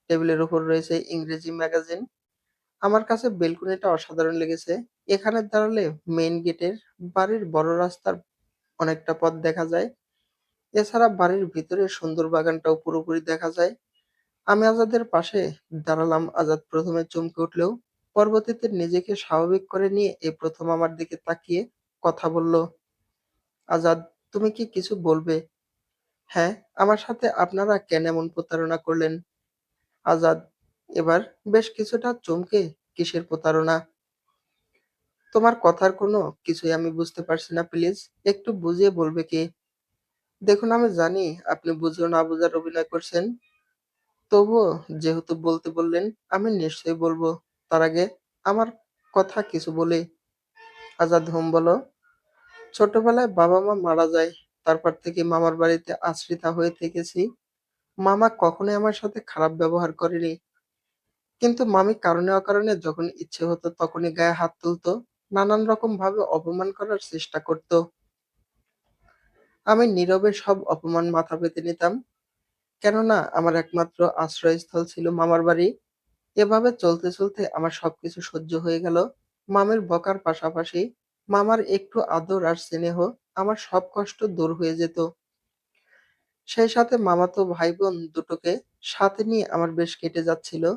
[SPEAKER 1] টেবিলের উপর রয়েছে ইংরেজি ম্যাগাজিন। আমার কাছে বেলকনিটা অসাধারণ লেগেছে। এখানে দাঁড়ালে মেইন গেটের বাড়ির বড় রাস্তার অনেকটা পথ দেখা যায়। এছাড়া বাড়ির ভিতরে সুন্দর বাগানটাও পুরোপুরি দেখা যায়। আমি আজাদের পাশে দাঁড়ালাম। আজাদ প্রথমে চমকে উঠলেও পরবর্তীতে নিজেকে স্বাভাবিক করে নিয়ে এই প্রথম আমার দিকে তাকিয়ে কথা বলল। আজাদ, তুমি কি কিছু বলবে? হ্যাঁ, আমার সাথে আপনারা কেন এমন প্রতারণা করলেন? আজাদ এবার বেশ কিছুটা চমকে, কিসের প্রতারণা? তোমার কথার কোনো কিছুই আমি বুঝতে পারছি না, প্লিজ একটু বুঝিয়ে বলবে কি? দেখুন, আমি জানি আপনি বুঝেও না বুঝার অভিনয় করছেন। তবুও যেহেতু বলতে বললেন, আমি নিশ্চয়ই বলবো। তার আগে আমার কথা কিছু বলি। আজাদ বলো। ছোটবেলায় বাবা-মা মারা যায়। তারপর থেকে মামার বাড়িতে আশ্রিতা হয়ে থেকেছি। মামা কখনোই আমার সাথে খারাপ ব্যবহার করেনি। কিন্তু মামি কারণে অকারণে যখন ইচ্ছে হতো তখনই গায়ে হাত তুলতো। নানান রকম ভাবে অপমান করার চেষ্টা করত। আমি নীরবে সব অপমান মাথা পেতে নিতাম। কেননা আমার একমাত্র আশ্রয়স্থল ছিল মামার বাড়ি। এভাবে চলতে চলতে আমার সবকিছু সহ্য হয়ে গেল। মামের বকার পাশাপাশি মামার একটু আদর আর স্নেহ আমার সব কষ্ট দূর হয়ে যেত। সেই সাথে মামাতো ভাই বোন দুটোকে সাথে নিয়ে আমার বেশ কেটে যাচ্ছিল।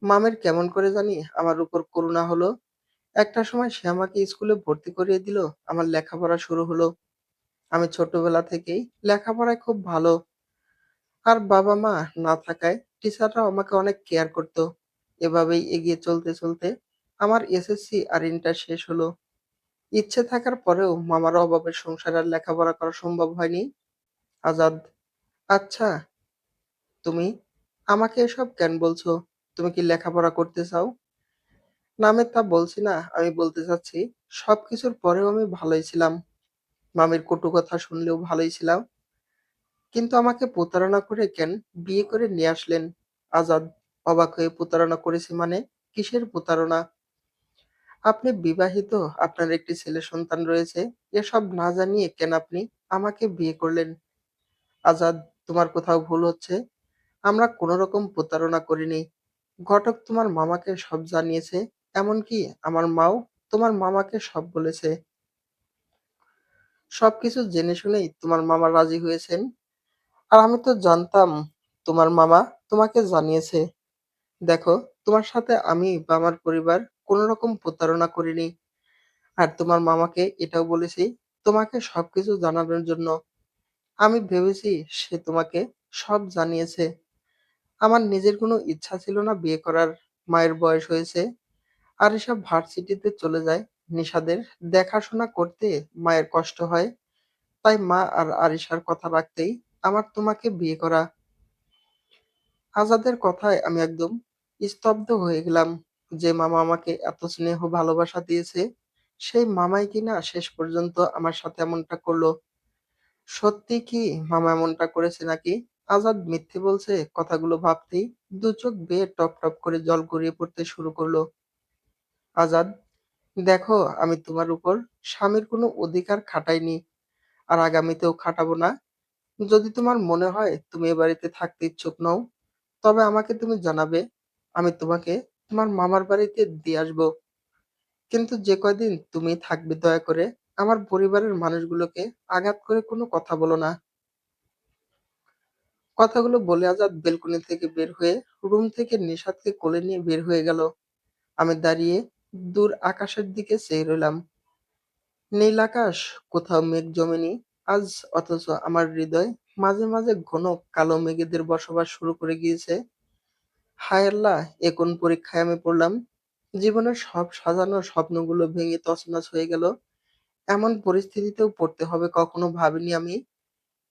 [SPEAKER 1] মামের কেমন করে জানি আমার উপর করুণা হলো। একটা সময় সে আমাকে স্কুলে ভর্তি করিয়ে দিল। আমার লেখাপড়া শুরু হলো। আমি ছোটবেলা থেকেই লেখাপড়ায় খুব ভালো। আর বাবা মা না থাকায় টিচাররাও আমাকে অনেক কেয়ার করতো। এভাবেই এগিয়ে চলতে চলতে আমার এসএসসি আর ইন্টার শেষ হলো। ইচ্ছে থাকার পরেও মামার অভাবে সংসারে আর লেখাপড়া করা সম্ভব হয়নি। আজাদ, আচ্ছা, তুমি আমাকে এসব কেন বলছো? তুমি কি লেখাপড়া করতে চাও? না, আমি তা বলছি না। আমি বলতে চাচ্ছি, সবকিছুর পরেও আমি ভালোই ছিলাম। মামির কটু কথা শুনলেও ভালোই ছিলাম। কিন্তু আমাকে প্রতারণা করে কেন বিয়ে করে নিয়ে আসলেন? আজাদ অবাক হয়ে, প্রতারণা করেছি মানে? কিসের প্রতারণা? আপনি বিবাহিত, আপনার একটি ছেলে সন্তান রয়েছে। এসব না জানিয়ে কেন আপনি আমাকে বিয়ে করলেন? আজাদ, তোমার কোথাও ভুল হচ্ছে। আমরা কোনো রকম প্রতারণা করিনি। ঘটক তোমার মামাকে সব জানিয়েছে। এমনকি আমার মাও তোমার মামাকে সব বলেছে। সবকিছু জেনে শুনেই তোমার মামা রাজি হয়েছেন। আর আমি তো জানতাম তোমার মামা তোমাকে জানিয়েছে। দেখো, তোমার সাথে আমি বা আমার পরিবার কোনো রকম প্রতারণা করিনি। আর তোমার মামাকে এটাও বলেছি তোমাকে সবকিছু জানানোর জন্য। আমি ভেবেছি সে তোমাকে সব জানিয়েছে। আমার নিজের কোনো ইচ্ছা ছিল না বিয়ে করার। মায়ের বয়স হয়েছে। আর এসব ভার্সিটিতে চলে যায়। নিশাদের দেখাশোনা করতে মায়ের কষ্ট হয়। তাই মা আর আরিশার কথা রাখতেই আমার তোমাকে বিয়ে করা। আজাদের কথায় আমি একদম স্তব্ধ হয়ে গেলাম। যে মামা আমাকে এত স্নেহ ভালোবাসা দিয়েছে, সেই মামাই কিনা শেষ পর্যন্ত আমার সাথে এমনটা করলো। সত্যি কি মামা এমনটা করেছে নাকি? আজাদ মিথ্যে বলছে, কথাগুলো ভাবতেই দু চোখ বেয়ে টপ টপ করে জল গড়িয়ে পড়তে শুরু করলো। আজাদ, দেখো, আমি তোমার উপর স্বামীর কোনো অধিকার খাটাইনি, আর আগামীতেও খাটাবো না। যদি তোমার মনে হয় তুমি এ বাড়িতে থাকতে ইচ্ছুক নও, তবে আমাকে তুমি জানাবে। আমি তোমাকে তোমার মামার বাড়িতে দিয়ে আসবো। কিন্তু যে কয়দিন তুমি থাকবে দয়া করে আমার পরিবারের মানুষগুলোকে আঘাত করে কোনো কথা বলো না। কথাগুলো বলে আজাদ বেলকনি থেকে বের হয়ে রুম থেকে নিশাদকে কোলে নিয়ে বের হয়ে গেল। আমি দাঁড়িয়ে দূর আকাশের দিকে চেয়ে রইলাম। নীল আকাশ, কোথাও মেঘ জমেনি আজ, অথচ আমার হৃদয় মাঝে মাঝে ঘন কালো মেঘেদের বসবাস শুরু করে গিয়েছে। হায় আল্লাহ, এ কোন পরীক্ষায় আমি পড়লাম! জীবনের সব সাজানো স্বপ্নগুলো ভেঙে তছনছ হয়ে গেল। এমন পরিস্থিতিতেও পড়তে হবে কখনো ভাবিনি আমি।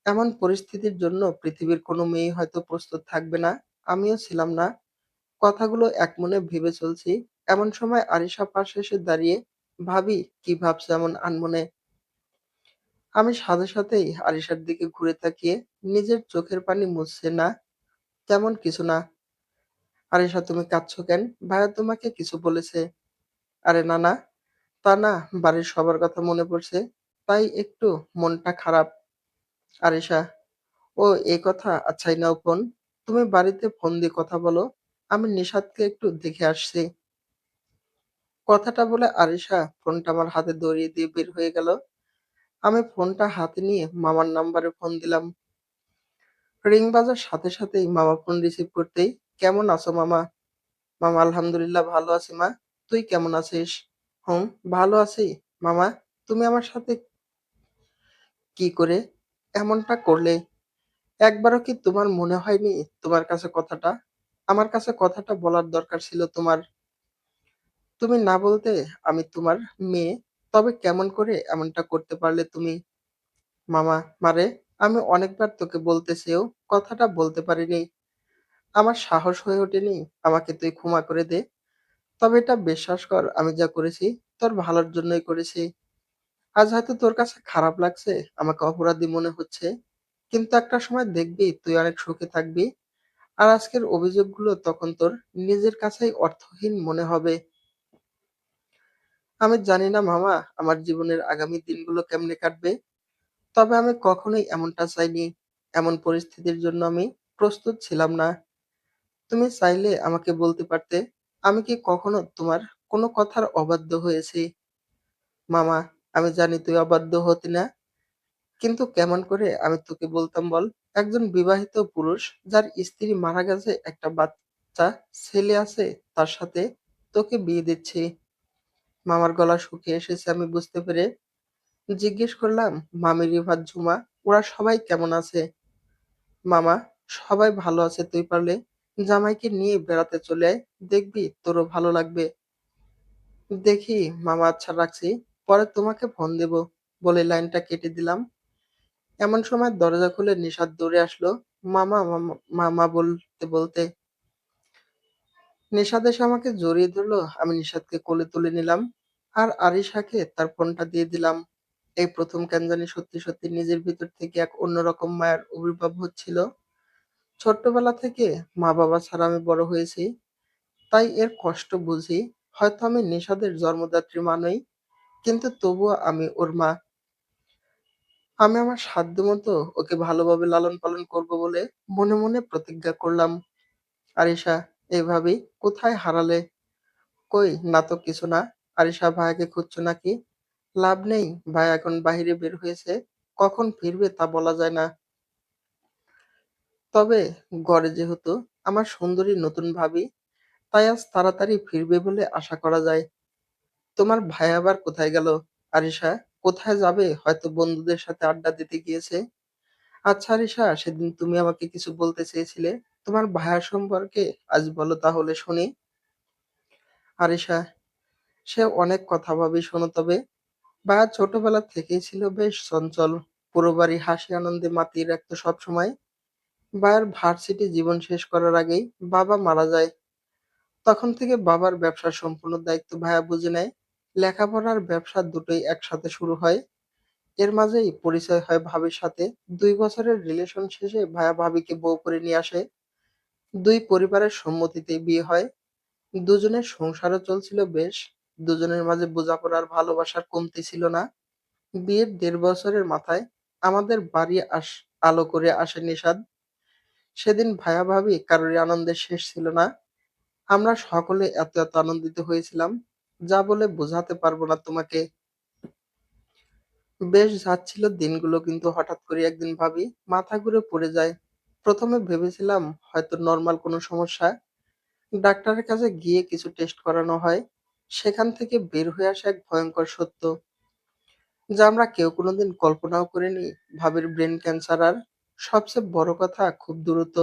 [SPEAKER 1] এমন পরিস্থিতির জন্য পৃথিবীর কোনো মেয়ে হয়তো প্রস্তুত থাকবে না, আমিও ছিলাম না। কথাগুলো একমনে ভেবে চলছি, এমন সময় আরিশা পাশে এসে দাঁড়িয়ে, ভাবি কি ভাবছো এমন আনমনে? আমি সাথে সাথেই আরিশার দিকে ঘুরে তাকিয়ে নিজের চোখের পানি মুছছে, না, তেমন কিছু না। আরিশা, তুমি কাঁদছো কেন? ভাইয়া তোমাকে কিছু বলেছে? আরে না না, তা না, বাড়ির সবার কথা মনে পড়ছে, তাই একটু মনটা খারাপ। আরিশা: ও, এই কথা, আচ্ছা এই নাও ফোন। তুমি বাড়িতে ফোন দিয়ে কথা বলো, আমি নিশাদকে একটু দেখে আসছি। কথাটা বলে আরিশা ফোনটা আমার হাতে ধরিয়ে দিয়ে বের হয়ে গেল। আমি ফোনটা হাতে নিয়ে মামার নাম্বারে ফোন দিলাম। রিং বাজার সাথে সাথেই মামা ফোন রিসিভ করতেই, কেমন আছো মামা? মামা: আলহামদুলিল্লাহ ভালো আছি মা, তুই কেমন আছিস? হুম, ভালো আছি। মামা, তুমি আমার সাথে কি করে এমনটা করলে? একবারও কি তোমার মনে হয়নি তোমার কাছে কথাটা, আমার কাছে কথাটা বলার দরকার ছিল তোমার? তুমি না বলতে আমি তোমার মেয়ে, তবে কেমন করে এমনটা করতে পারলে তুমি? মামা: মারে, আমি অনেকবার তোকে বলতে চেয়েও কথাটা বলতে পারিনি, আমার সাহস হয়ে ওঠেনি, আমাকে তুই ক্ষমা করে দে। তবে এটা বিশ্বাস কর, আমি যা করেছি তোর ভালোর জন্যই করেছি। আজ হয়তো তোর কাছে খারাপ লাগছে, আমাকে অপরাধী মনে হচ্ছে, কিন্তু একটা সময় দেখবি তুই অনেক সুখে থাকবি। আর আজকের অভিযোগগুলো তখন তোর নিজের কাছেই অর্থহীন মনে হবে। আমি জানি না মামা, আমার জীবনের আগামী দিনগুলো কেমনে কাটবে, তবে আমি কখনোই এমনটা চাইনি। এমন পরিস্থিতির জন্য আমি প্রস্তুত ছিলাম না। তুমি চাইলে আমাকে বলতে পারতে, আমি কি কখনো তোমার কোনো কথার অবাধ্য হয়েছি? মামা: আমি জানি তুই অবাধ্য হতি না, কিন্তু কেমন করে আমি তোকে বলতাম বল? একজন বিবাহিত পুরুষ, যার স্ত্রী মারা গেছে, একটা বাচ্চা ছেলে আছে, তার সাথে তোকে বিয়ে দিচ্ছি। মামার গলা শুকিয়ে এসেছে আমি বুঝতে পেরে জিজ্ঞেস করলাম, মামি, রিফাত, ঝুমা, ওরা সবাই কেমন আছে? মামা: সবাই ভালো আছে, তুই পারলে জামাইকে নিয়ে বেড়াতে চলে আয়, দেখবি তোরও ভালো লাগবে। দেখি মামা, আচ্ছা রাখছি, পরে তোমাকে ফোন দেব, বলে লাইনটা কেটে দিলাম। এমন সময় দরজা খুলে নিশাত দৌড়ে আসলো। মামা, মামা, মামা বলতে বলতে নিশাত এসে আমাকে জড়িয়ে ধরলো। আমি নিশাতকে কোলে তুলে নিলাম আর আরিশাকে তার ফোনটা দিয়ে দিলাম। এই প্রথম কেন জানি সত্যি সত্যি নিজের ভিতর থেকে এক অন্যরকম মায়ার আবির্ভাব হচ্ছিল। ছোট্টবেলা থেকে মা বাবা ছাড়া আমি বড় হয়েছি, তাই এর কষ্ট বুঝি। হয়তো আমি নিশাদের জন্মদাত্রী মা নই, কিন্তু তবুও আমি ওর মা। আমি আমার সাধ্যমতো ওকে ভালোভাবে লালন পালন করব বলে মনে মনে প্রতিজ্ঞা করলাম। আরিশা: এভাবেই কোথায় হারালে? কই, না তো কিছু না। আরিশা: ভাইয়াকে খুঁজছো নাকি? লাভ নেই, ভাই এখন বাহিরে বের হয়েছে, কখন ফিরবে তা বলা যায় না। তবে গড়ে যেহেতু আমার সুন্দরী নতুন ভাবি, তাই আজ তাড়াতাড়ি ফিরবে বলে আশা করা যায়। তোমার ভাই আবার কোথায় গেল? আরিশা: কোথায় যাবে, হয়তো বন্ধুদের সাথে আড্ডা দিতে গিয়েছে। আচ্ছা আরিশা, সেদিন তুমি আমাকে কিছু বলতে চেয়েছিলে, তোমার ভাইয়া সম্পর্কে আজ বলো তাহলে শুনি। আরিশা: সে অনেক কথা ভাবি, শোনো তবে। ভাইয়া ছোটবেলা থেকেই ছিল বেশ চঞ্চল, পুরো বাড়ি হাসি আনন্দে মাতিয়ে রাখতো সবসময়। ভাইয়ার ভার্সিটি জীবন শেষ করার আগেই বাবা মারা যায়। তখন থেকে বাবার ব্যবসার সম্পূর্ণ দায়িত্ব ভাইয়া বুঝে নেয়। লেখাপড়া আর ব্যবসা দুটোই একসাথে শুরু হয়। এর মাঝেই পরিচয় হয় ভাবির সাথে। ২ বছরের রিলেশন শেষে ভাইয়া ভাবিকে বউ করে নিয়ে আসে। দুই পরিবারের সম্মতিতেই বিয়ে হয়। দুজনের সংসারও চলছিল বেশ। দুজনের মাঝে বোঝাপড়া আর ভালোবাসার কমতি ছিল না। বিয়ের ১.৫ বছরের মাথায় আমাদের বাড়ি আলো করে আসে নিশাদ। সেদিন ভাইয়া ভাবি কারোরই আনন্দের শেষ ছিল না। আমরা সকলে এত আনন্দিত হয়েছিলাম। যা বলে বোঝাতে পারবো না তোমাকে। বেশ যাচ্ছিল দিনগুলো, কিন্তু হঠাৎ করে একদিন ভাবি মাথা ঘুরে পড়ে যায়। প্রথমে ভেবেছিলাম হয়তো নরমাল কোনো সমস্যা। ডাক্তারের কাছে গিয়ে কিছু টেস্ট করানো হয়। সেখান থেকে বের হয়ে আসে এক ভয়ংকর সত্য, যা আমরা কেউ কোনোদিন কল্পনাও করিনি। ভাবির ব্রেন ক্যান্সার, আর সবচেয়ে বড় কথা খুব দ্রুত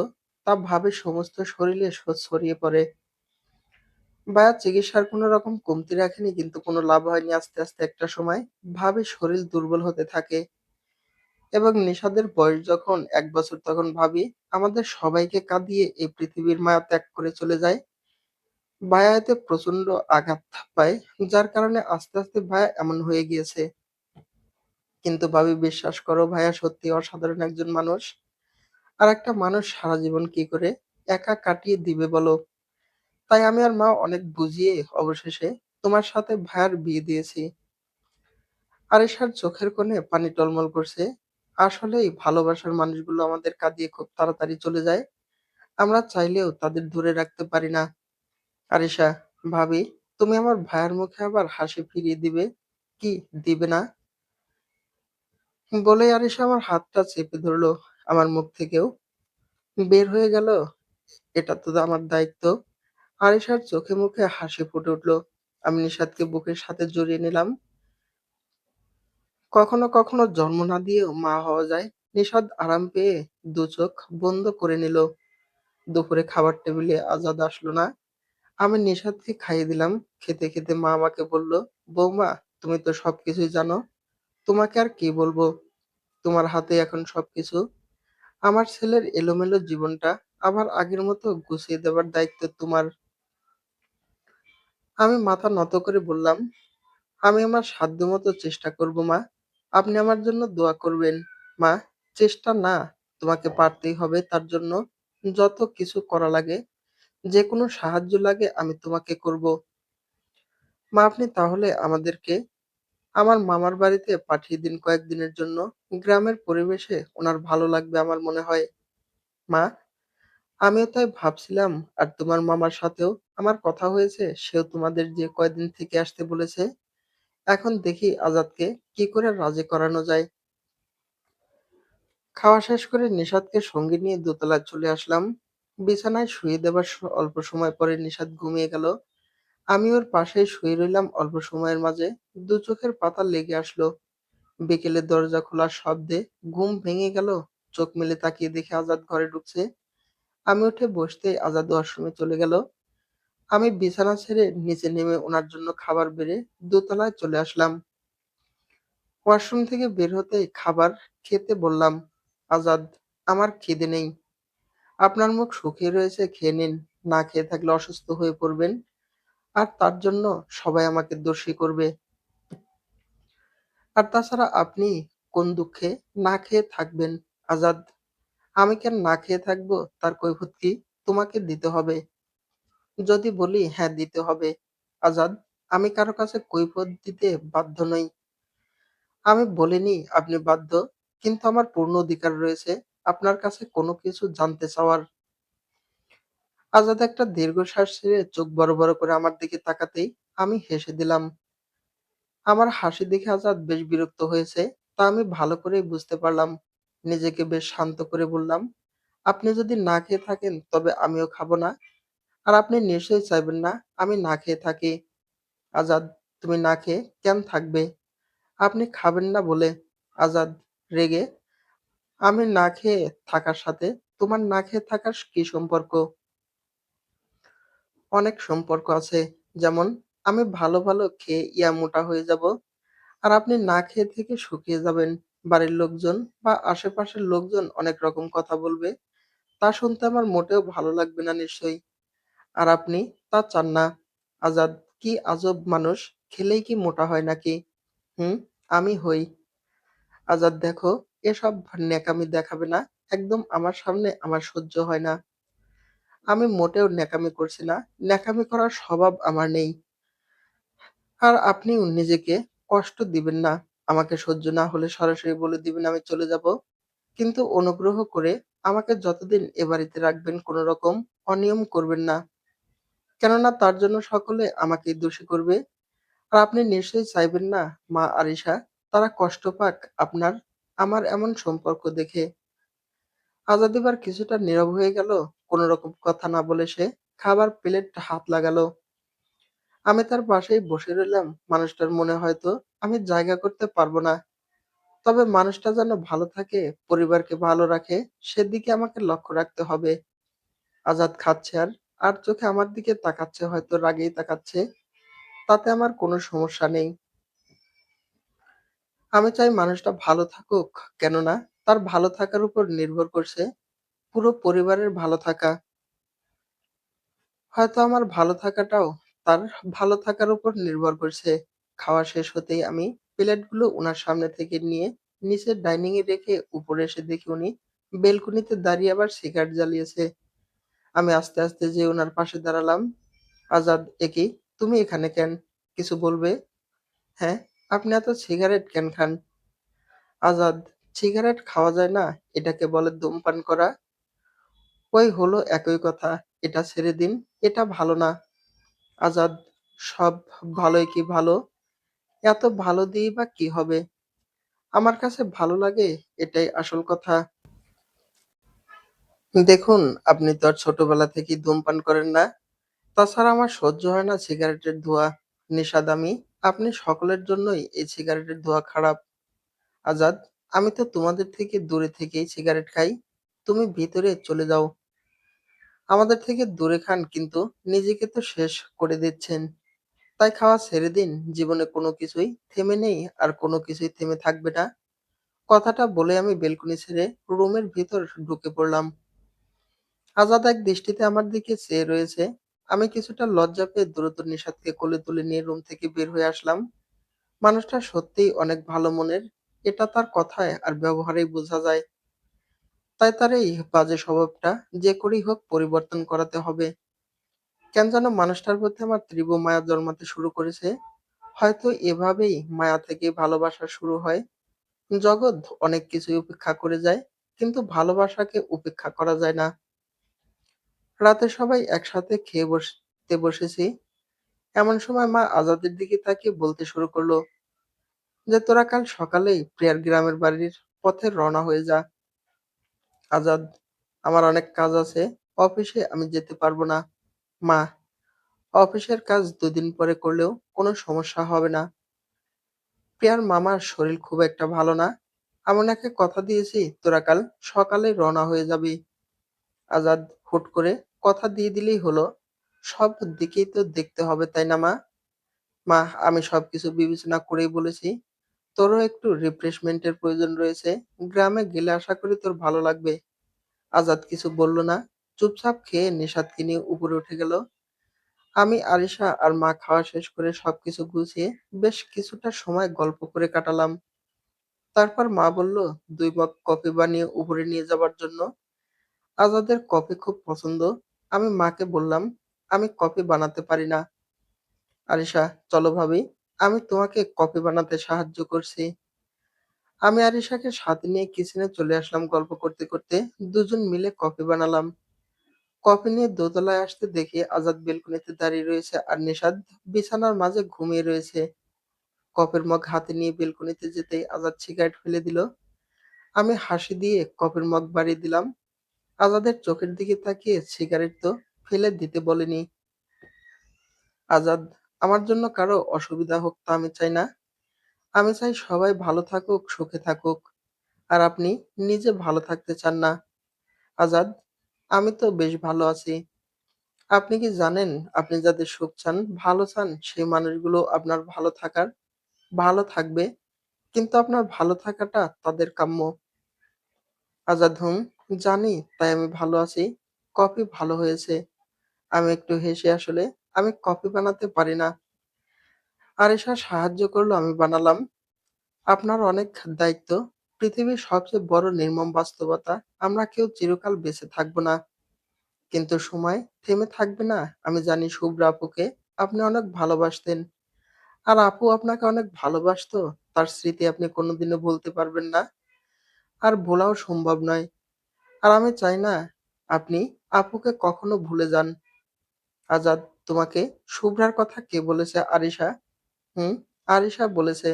[SPEAKER 1] তা ভাবির সমস্ত শরীরে ছড়িয়ে পড়ে। চিকিৎসার কোনো রকম কমতি রাখেনি, কিন্তু কোনো লাভ হয়নি। আস্তে আস্তে একটা সময় ভাবির শরীর দুর্বল হতে থাকে, এবং নিশাদের বয়স যখন ১ বছর, তখন ভাবি আমাদের সবাইকে কাঁদিয়ে এই পৃথিবীর মায়া ত্যাগ করে চলে যায়। ভায়া এতে প্রচন্ড আঘাত পায়, যার কারণে আস্তে আস্তে ভায়া এমন হয়ে গিয়েছে। কিন্তু ভাবি বিশ্বাস করো, ভাইয়া সত্যি অসাধারণ একজন মানুষ। আর একটা মানুষ সারা জীবন কি করে একা কাটিয়ে দিবে বলো? তাই আমি আর মা অনেক বুঝিয়ে অবশেষে তোমার সাথে ভাইয়ার বিয়ে দিয়েছি। আরিশার চোখের কোণে পানি টলমল করছে। আসলেই ভালোবাসার মানুষগুলো আমাদের কাঁদিয়ে খুব তাড়াতাড়ি চলে যায়। আমরা চাইলেও তাদের ধরে রাখতে পারি না। আরিশা, ভাবি, তুমি আমার ভাইয়ের মুখে আবার হাসি ফিরিয়ে দিবে কি দিবে না? বলেই আরিশা আমার হাতটা চেপে ধরলো। আমার মুখ থেকেও বের হয়ে গেল, এটা তো আমার দায়িত্ব। আরিশার চোখে মুখে হাসি ফুটে উঠল। আমি নিশাদকে বুকের সাথে জড়িয়ে নিলাম। কখনো কখনো জন্ম না দিয়েও মা হওয়া যায়। নিশাদ আরাম পেয়ে দু চোখ বন্ধ করে নিল। দুপুরে খাবার টেবিলে আজাদ আসলো না। আমি নিশাদকে খাইয়ে দিলাম। খেতে খেতে মা আমাকে বলল, বৌমা, তুমি তো সবকিছুই জানো, তোমাকে আর কি বলবো? তোমার হাতে এখন সবকিছু। আমার ছেলের এলোমেলো জীবনটা আবার আগের মতো গুছিয়ে দেবার দায়িত্ব তোমার। আমি মাথা নত করে বললাম, আমি আমার সাধ্যমতো চেষ্টা করব মা। আপনি আমার জন্য দোয়া করবেন। মা, চেষ্টা না, তোমাকে পারতেই হবে তার জন্য। যত কিছু করা লাগে, যেকোনো সাহায্য লাগে আমি তোমাকে করব। মা, আপনি তাহলে আমাদেরকে আমার মামার বাড়িতে পাঠিয়ে দিন কয়েকদিনের জন্য। গ্রামের পরিবেশে ওনার ভালো লাগবে আমার মনে হয়। মা, আমিও তাই ভাবছিলাম। আর তোমার মামার সাথেও আমার কথা হয়েছে, সেও তোমাদের যে কয়দিন থেকে আসতে বলেছে। এখন দেখি আজাদকে কি করে রাজি করানো যায়। খাওয়া শেষ করে নিশাদকে সঙ্গে নিয়ে দোতলায় চলে আসলাম। বিছানায় শুয়ে দেবার অল্প সময় পরে নিশাদ ঘুমিয়ে গেল। আমি ওর পাশেই শুয়ে রইলাম। অল্প সময়ের মাঝে দু চোখের পাতা লেগে আসলো। বিকেলে দরজা খোলার শব্দে ঘুম ভেঙে গেল। চোখ মেলে তাকিয়ে দেখে আজাদ ঘরে ঢুকছে। আমি উঠে বসতেই আজাদ ওয়াশরুমে চলে গেল। আমি বিছানা ছেড়ে নিচে নেমে ওনার জন্য খাবার বেড়ে দোতলায় চলে আসলাম। ওয়াশরুম থেকে বের হতেই খাবার খেতে বললাম, আজাদ, আমার খিদে নেই। আপনার মুখ শুকিয়ে রয়েছে, খেয়ে নিন। না খেয়ে থাকলে অসুস্থ হয়ে পড়বেন, আর তার জন্য সবাই আমাকে দোষী করবে। আর তাছাড়া আপনি কোন দুঃখে না খেয়ে থাকবেন? আজাদ, আমি কেন না খেয়ে থাকবো তার কৈফিয়ত কি তোমাকে দিতে হবে? যদি বলি হ্যাঁ দিতে হবে। আজাদ, আমি কারো কাছে কৈফিয়ত দিতে বাধ্য নই। আমি বলিনি আপনি বাধ্য, কিন্তু আমার পূর্ণ অধিকার রয়েছে আপনার কাছে কোনো কিছু জানতে চাওয়ার। আজাদ একটা দীর্ঘশ্বাস ছেড়ে চোখ বড় বড় করে আমার দিকে তাকাতেই আমি হেসে দিলাম। আমার হাসি দেখে আজাদ বেশ বিরক্ত হয়েছে, তা আমি ভালো করেই বুঝতে পারলাম। নিজেকে বেশ শান্ত করে বললাম, আপনি যদি না খেয়ে থাকেন তবে আমিও খাবো না। আর আপনি নিশ্চয়ই চাইবেন না আমি না খেয়ে থাকি। আজাদ, তুমি না খেয়ে কেন থাকবে? আপনি খাবেন না বলে। আজাদ রেগে, আমি না খেয়ে থাকার সাথে তোমার না খেয়ে থাকার কি সম্পর্ক? অনেক সম্পর্ক আছে। যেমন, আমি ভালো ভালো খেয়ে মোটা হয়ে যাব, আর আপনি না খেয়ে থেকে শুকিয়ে যাবেন। বাড়ির লোকজন বা আশেপাশের লোকজন অনেক রকম কথা বলবে, তা শুনতে আমার মোটেও ভালো লাগবে না নিশ্চয়ই। আর আপনি তা চান না। আজাদ, কি আজব মানুষ, খেলেই কি মোটা হয় নাকি? হুম, আমি হই। আজাদ দেখো, এসব ন্যাকামি দেখাবে না। একদম আমার সামনে আমার সহ্য হয় না। আমি মোটেও ন্যাকামি করছি না। ন্যাকামি করার স্বভাব আমার নেই। আর আপনিও নিজেকে কষ্ট দিবেন না। আমাকে সহ্য না হলে সরাসরি বলে দিবেন আমি চলে যাব। কিন্তু অনুগ্রহ করে আমাকে যতদিন এ বাড়িতে রাখবেন কোন রকম অনিয়ম করবেন না। কেননা তার জন্য সকলে আমাকেই দোষী করবে। আর আপনি নিশ্চয়ই চাইবেন না মা আরিশা তারা কষ্ট পাক আমার এমন সম্পর্ক দেখে। আজাদ এবার কিছুটা নীরব হয়ে গেল। কোনো রকম কথা না বলে সে খাবার প্লেট হাত লাগালো। আমি তার পাশেই বসে রইলাম। মানুষটার মনে হয়তো আমি জায়গা করতে পারবো না। তবে মানুষটা যেন ভালো থাকে, পরিবারকে ভালো রাখে, সেদিকে আমাকে লক্ষ্য রাখতে হবে। আজাদ খাচ্ছে আর চোখে আমার দিকে তাকাচ্ছে, হয়তো রাগেই তাকাচ্ছে। তাতে আমার কোনো সমস্যা নেই। আমি চাই মানুষটা ভালো থাকুক। কেননা তার ভালো থাকার উপর নির্ভর করছে পুরো পরিবারের ভালো থাকা। হয়তো আমার ভালো থাকাটাও তার ভালো থাকার উপর নির্ভর করছে। খাওয়া শেষ হতেই আমি প্লেটগুলো উনার সামনে থেকে নিয়ে নিচের ডাইনিং এ রেখে উপরে এসে দেখি উনি বেলকনিতে দাঁড়িয়ে আবার সিগারেট জ্বালিয়েছে। আমি আস্তে আস্তে যেয়ে উনার পাশে দাঁড়ালাম। আজাদ, এ কি? তুমি এখানে কেন? কিছু বলবে? হ্যাঁ, আপনি এত সিগারেট কেন খান? আজাদ, সিগারেট খাওয়া যায় না, এটাকে বলে ধূমপান করা। ওই হলো একই কথা। এটা ছেড়ে দিন, এটা ভালো না। আজাদ, সব ভালোই কি ভালো? এত ভালো দিয়েই বা কি হবে? আমার কাছে ভালো লাগে, এটাই আসল কথা। দেখুন, আপনি তো আর ছোটবেলা থেকেই ধূমপান করেন না। তাছাড়া আমার সহ্য হয় না সিগারেটের ধোঁয়া। নেশাদামি, আপনি সকলের জন্যই এই সিগারেটের ধোঁয়া খারাপ। আজাদ, আমি তো তোমাদের থেকে দূরে থেকেই সিগারেট খাই। তুমি ভিতরে চলে যাও। আমাদের থেকে দূরে খান কিন্তু নিজেকে তো শেষ করে দিচ্ছেন। তাই খাওয়া ছেড়ে দিন। জীবনে কোনো কিছুই থেমে নেই আর কোনো কিছুই থেমে থাকবে না। কথাটা বলে আমি বেলকনি ছেড়ে রুমের ভিতর ঢুকে পড়লাম। আজাদ এক দৃষ্টিতে আমার দিকে চেয়ে রয়েছে। আমি কিছুটা লজ্জা পেয়ে দ্রুত নিশাদকে কোলে তুলে নিয়ে রুম থেকে বের হয়ে আসলাম। মানুষটা সত্যিই অনেক ভালো মনের। এটা তার কথায় আর ব্যবহারেই বোঝা যায়। তাই তার এই বাজে স্বভাবটা যে করেই হোক পরিবর্তন করাতে হবে। কেন যেন মানুষটার প্রতি আমার তীব্র মায়া জন্মাতে শুরু করেছে। হয়তো এভাবেই মায়া থেকে ভালোবাসা শুরু হয়। জগৎ অনেক কিছুই উপেক্ষা করে যায়, কিন্তু ভালোবাসাকে উপেক্ষা করা যায় না। রাতে সবাই একসাথে খেয়ে বসতে বসেছি। এমন সময় মা আজাদের দিকে তাকিয়ে বলতে শুরু করলো যে, তোরা কাল সকালেই প্রিয়ার গ্রামের বাড়ির পথে রওনা হয়ে যা। আজাদ, আমার অনেক কাজ আছে, অফিসে আমি যেতে পারবো না। মা, অফিসের কাজ দুদিন পরে করলেও কোনো সমস্যা হবে না। প্রিয়ার মামার শরীর খুব একটা ভালো না। আমি ওনাকে কথা দিয়েছি তোরা কাল সকালে রওনা হয়ে যাবি। আজাদ, হুট করে কথা দিয়ে দিলেই হলো? সব দিকেই তো দেখতে হবে, তাই না মা? মা, আমি সবকিছু বিবেচনা করেই বলেছি। তোরও একটু রিফ্রেশমেন্টের প্রয়োজন রয়েছে। গ্রামে গেলে আশা করি তোর ভালো লাগবে। আজাদ কিছু বলল না। চুপচাপ খেয়ে নিশাদকে নিয়ে উপরে উঠে গেল। আমি, আরিশা আর মা খাওয়া শেষ করে সবকিছু গুছিয়ে বেশ কিছুটা সময় গল্প করে কাটালাম। তারপর মা বলল ২ মগ কফি বানিয়ে উপরে নিয়ে যাবার জন্য। আজাদের কফি খুব পছন্দ। আমি মাকে বললাম, আমি কফি বানাতে পারি না। আরিশা, চলো ভাবি, আমি তোমাকে কফি বানাতে সাহায্য করছি। আমি আরিশাকে সাথে নিয়ে কিচেনে চলে আসলাম গল্প করতে করতে। দুজন মিলে কফি বানালাম। কফি নিয়ে দোতলায় আসতে দেখি আজাদ বেলকনিতে দাঁড়িয়ে রয়েছে আর নিশাদ বিছানার মাঝে ঘুমিয়ে রয়েছে। কফির মগ হাতে নিয়ে বেলকনিতে যেতেই আজাদ সিগারেট ফেলে দিল। আমি হাসি দিয়ে কফির মগ বাড়িয়ে দিলাম। আজাদের চোখের দিকে তাকিয়ে সিগারেট তো ফেলে দিতে বলিনি। আজাদ, আমার জন্য কারো অসুবিধা হোক তা আমি চাই না। আমি চাই সবাই ভালো থাকুক, সুখে থাকুক। আর আপনি নিজে ভালো থাকতে চান না। আজাদ, আমি তো বেশ ভালো আছি। আপনি কি জানেন আপনি যাদের সুখ চান, ভালো চান সেই মানুষগুলো আপনার ভালো থাকবে। কিন্তু আপনার ভালো থাকাটা তাদের কাম্য। আজাদ, জানি, তাই আমি ভালো আছি। কফি ভালো হয়েছে। আমি একটু হেসে আসলে আমি কফি বানাতে পারি না। আরিশা সাহায্য করলো, আমি বানালাম। আপনার অনেক দায়িত্ব। পৃথিবীর সবচেয়ে বড় নির্মম বাস্তবতা, আমরা কেউ চিরকাল বেঁচে থাকবো না। কিন্তু সময় থেমে থাকবে না। আমি জানি শুভ্রা আপুকে আপনি অনেক ভালোবাসতেন। আর আপু আপনাকে অনেক ভালোবাসতো। তার স্মৃতি আপনি কোনোদিনও ভুলতে পারবেন না। আর ভোলাও সম্ভব নয়। আর আমি চাই না আপনি আপুকে কখনো ভুলে যান। আজাদ, তোমাকে শুভ্রার কথা কে বলেছে আরিশা? হুম, আরিশা বলেছে,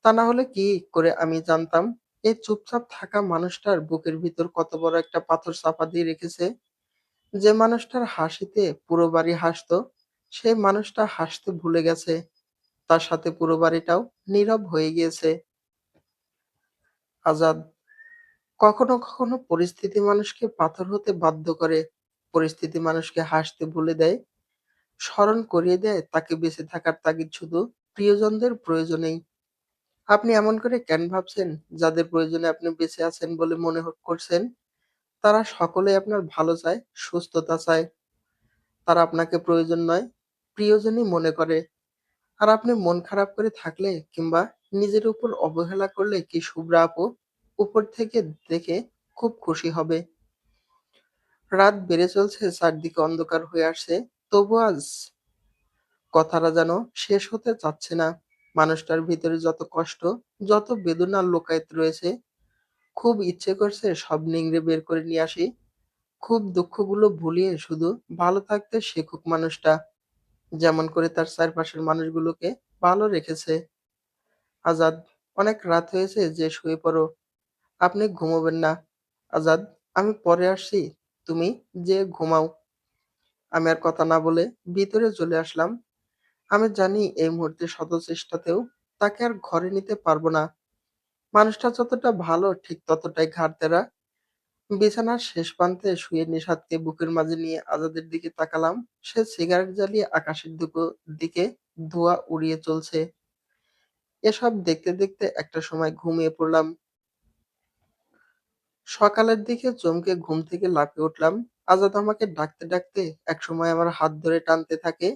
[SPEAKER 1] তা না হলে কি করে আমি জানতাম এই চুপচাপ থাকা মানুষটার বুকের ভিতর কত বড় একটা পাথর চাপা দিয়ে রেখেছে। যে মানুষটার হাসিতে পুরো বাড়ি হাসতো, সেই মানুষটা হাসতে ভুলে গেছে। তার সাথে পুরো বাড়িটাও নীরব হয়ে গিয়েছে। আজাদ, কখনো কখনো পরিস্থিতি মানুষকে পাথর হতে বাধ্য করে। পরিস্থিতি মানুষকে হাসতে ভুলে দেয়, স্মরণ করিয়ে দেয় তাকে বেঁচে থাকার তাগিদ শুধু প্রিয়জনদের প্রয়োজনেই। আপনি এমন করে কেন ভাবছেন? যাদের প্রয়োজনে আপনি বেঁচে আছেন বলে মনে করছেন, তারা সকলেই আপনার ভালো চায়, সুস্থতা চায়। তারা আপনাকে প্রয়োজন নয়, প্রিয়জনই মনে করে। আর আপনি মন খারাপ করে থাকলে কিংবা নিজের উপর অবহেলা করলে কি শুভ্রা আপু উপর থেকে দেখে খুব খুশি হবে। রাত বেড়ে চলছে, চারদিকে অন্ধকার হয়ে আসছে। তবু আজ কথাটা যেন শেষ হতে চাচ্ছে না। মানুষটার ভিতরে যত কষ্ট, যত বেদনা লুকায়িত রয়েছে, খুব ইচ্ছে করছে সব নিংড়ে বের করে নিয়ে আসি। খুব দুঃখগুলো ভুলিয়ে শুধু ভালো থাকতে শেখুক মানুষটা, যেমন করে তার চারপাশের মানুষগুলোকে ভালো রেখেছে। আজাদ, অনেক রাত হয়েছে, যে শুয়ে পড়ো। আপনি ঘুমোবেন না? আজাদ, আমি পরে আসছি, তুমি যে ঘুমাও। আমি আর কথা না বলে ভিতরে চলে আসলাম। আমি জানি এই মুহূর্তে শত চেষ্টাতেও তাকে আর ঘরে নিতে পারবো না। মানুষটা যতটা ভালো ঠিক ততটাই ঘাড়। বিছানার শেষ প্রান্তে শুয়ে নিশাদকে বুকের মাঝে নিয়ে আজাদের দিকে তাকালাম। সে সিগারেট জ্বালিয়ে আকাশের দিকে ধোঁয়া উড়িয়ে চলছে। এসব দেখতে দেখতে একটা সময় ঘুমিয়ে পড়লাম। সকালের দিকে চমকে ঘুম থেকে লাফিয়ে উঠলাম। আজাদ আমাকে ডাকতে ডাকতে একসময় আমার হাত ধরে টানতে থাকে।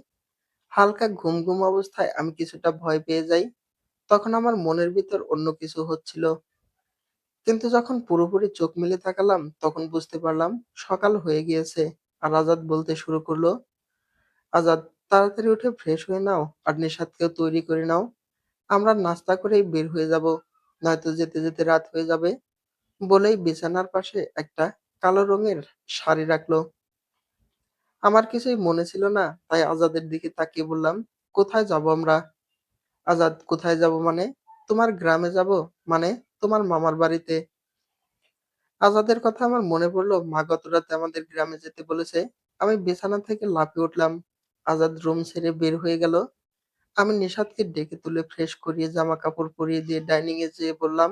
[SPEAKER 1] হালকা ঘুম ঘুম অবস্থায় আমি কিছুটা ভয় পেয়ে যাই। তখন আমার মনের ভিতর অন্য কিছু হচ্ছিল। কিন্তু যখন পুরোপুরি চোখ মেলে তাকালাম তখন বুঝতে পারলাম সকাল হয়ে গিয়েছে। আর আজাদ বলতে শুরু করলো, আজাদ, তাড়াতাড়ি উঠে ফ্রেশ হয়ে নাও আর নিশাদকেও তৈরি করে নাও। আমরা নাস্তা করেই বের হয়ে যাব, নয়তো যেতে যেতে রাত হয়ে যাবে। বলেই বিছানার পাশে একটা কালো রঙের শাড়ি রাখলো। আমার কিছুই মনে ছিল না, তাই আজাদের দিকে তাকিয়ে বললাম, কোথায় যাব আমরা? আজাদ, কোথায় যাব মানে? তোমার গ্রামে যাব, মানে তোমার মামার বাড়িতে। আজাদের কথা আমার মনে পড়লো, মা গত রাতে আমাদের গ্রামে যেতে বলেছে। আমি বিছানা থেকে লাফিয়ে উঠলাম। আজাদ রুম ছেড়ে বের হয়ে গেল। আমি নিশাদকে ডেকে তুলে ফ্রেশ করিয়ে জামা কাপড় পরিয়ে দিয়ে ডাইনিং এ যেয়ে বললাম,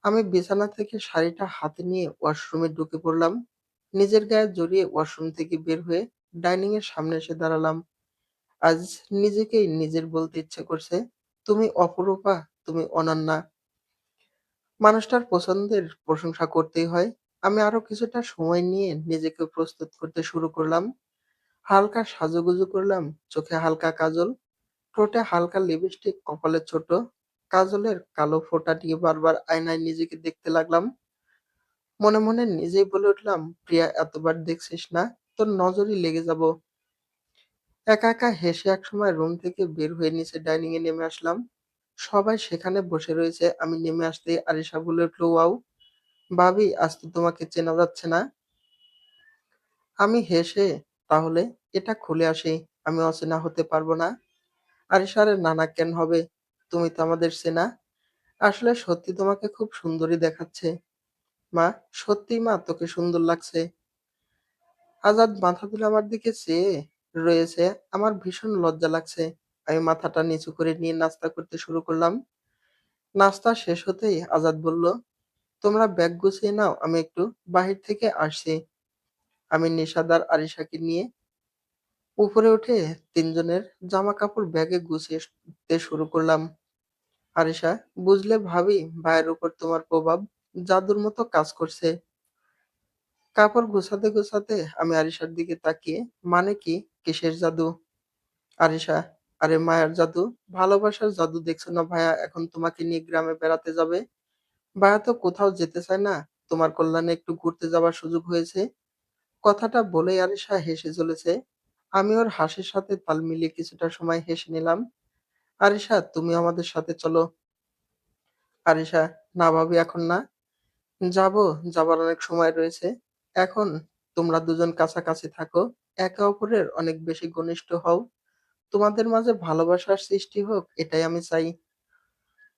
[SPEAKER 1] আমি বিছানা থেকে শাড়িটা হাতে নিয়ে ওয়াশরুমে ঢুকে পড়লাম। নিজের গায়ে জড়িয়ে ওয়াশরুম থেকে বের হয়ে ডাইনিং এর সামনে এসে দাঁড়ালাম। আজ নিজেকেই নিজের বলতে ইচ্ছে করছে, তুমি অপরূপা, তুমি অনন্যা। মানুষটার পছন্দের প্রশংসা করতেই হয়। আমি আরো কিছুটা সময় নিয়ে নিজেকে প্রস্তুত করতে শুরু করলাম। হালকা সাজুগুজু করলাম, চোখে হালকা কাজল, ঠোঁটে হালকা লিপস্টিক, কপালে ছোট কাজলের কালো ফোঁটা দিয়ে বারবার আয়নায় নিজেকে দেখতে লাগলাম। মনে মনে নিজেই বলে উঠলাম, প্রিয়া, এতবার দেখছিস না, তোর নজরই লেগে যাব। একা একা হেসে একসময় রুম থেকে বের হয়ে নিচে ডাইনিং এ নেমে আসলাম। সবাই সেখানে বসে রয়েছে। আমি নেমে আসতেই আরিশা বলে উঠলো, ওয়াও ভাবি, আজ তো তোমাকে চেনা যাচ্ছে না। আমি হেসে, তাহলে এটা খুলে আসি, আমি অচেনা হতে পারবো না। আরিশা, আরে না না, কেন হবে? তুমি তো আমাদের চেনা। আসলে সত্যি তোমাকে খুব সুন্দরী দেখাচ্ছে। মা, সত্যিই মা, তোকে সুন্দর লাগছে। আজাদ মাথা তুলে আমার দিকে চেয়ে রয়েছে। আমার ভীষণ লজ্জা লাগছে। আমি মাথাটা নিচু করে নিয়ে নাস্তা করতে শুরু করলাম। নাস্তা শেষ হতেই আজাদ বলল, তোমরা ব্যাগ গুছিয়ে নাও, আমি একটু বাহির থেকে আসছি। আমি নিশাদ আর আরিশাকে নিয়ে উপরে উঠে তিনজনের জামা কাপড় ব্যাগে গুছিয়ে দিতে শুরু করলাম। আরিশা, বুঝলে ভাবি, ভাইয়ের উপর তোমার প্রভাব জাদুর মতো কাজ করছে। কাপড় গুছাতে গুছাতে আমি আরিশার দিকে তাকিয়ে, মানে কি, কিসের জাদু? আরিশা, আরে মায়ার জাদু, ভালোবাসার জাদু দেখছো না ভাইয়া এখন তোমাকে নিয়ে গ্রামে বেড়াতে যাবে। ভাইয়া তো কোথাও যেতে চায় না, তোমার কল্যাণে একটু ঘুরতে যাবার সুযোগ হয়েছে। কথাটা বলেই আরিশা হেসে চলেছে। আমি ওর হাসির সাথে তাল মিলিয়ে কিছুটা সময় হেসে নিলাম। আরিশা, তুমি আমাদের সাথে চলো। আরিশা, না ভাবি, এখন না। যাবো, যাবার অনেক সময় রয়েছে। এখন তোমরা দুজন কাছাকাছি থাকো, একে অপরের অনেক বেশি ঘনিষ্ঠ হও। তোমাদের মাঝে ভালোবাসার সৃষ্টি হোক এটাই আমি চাই।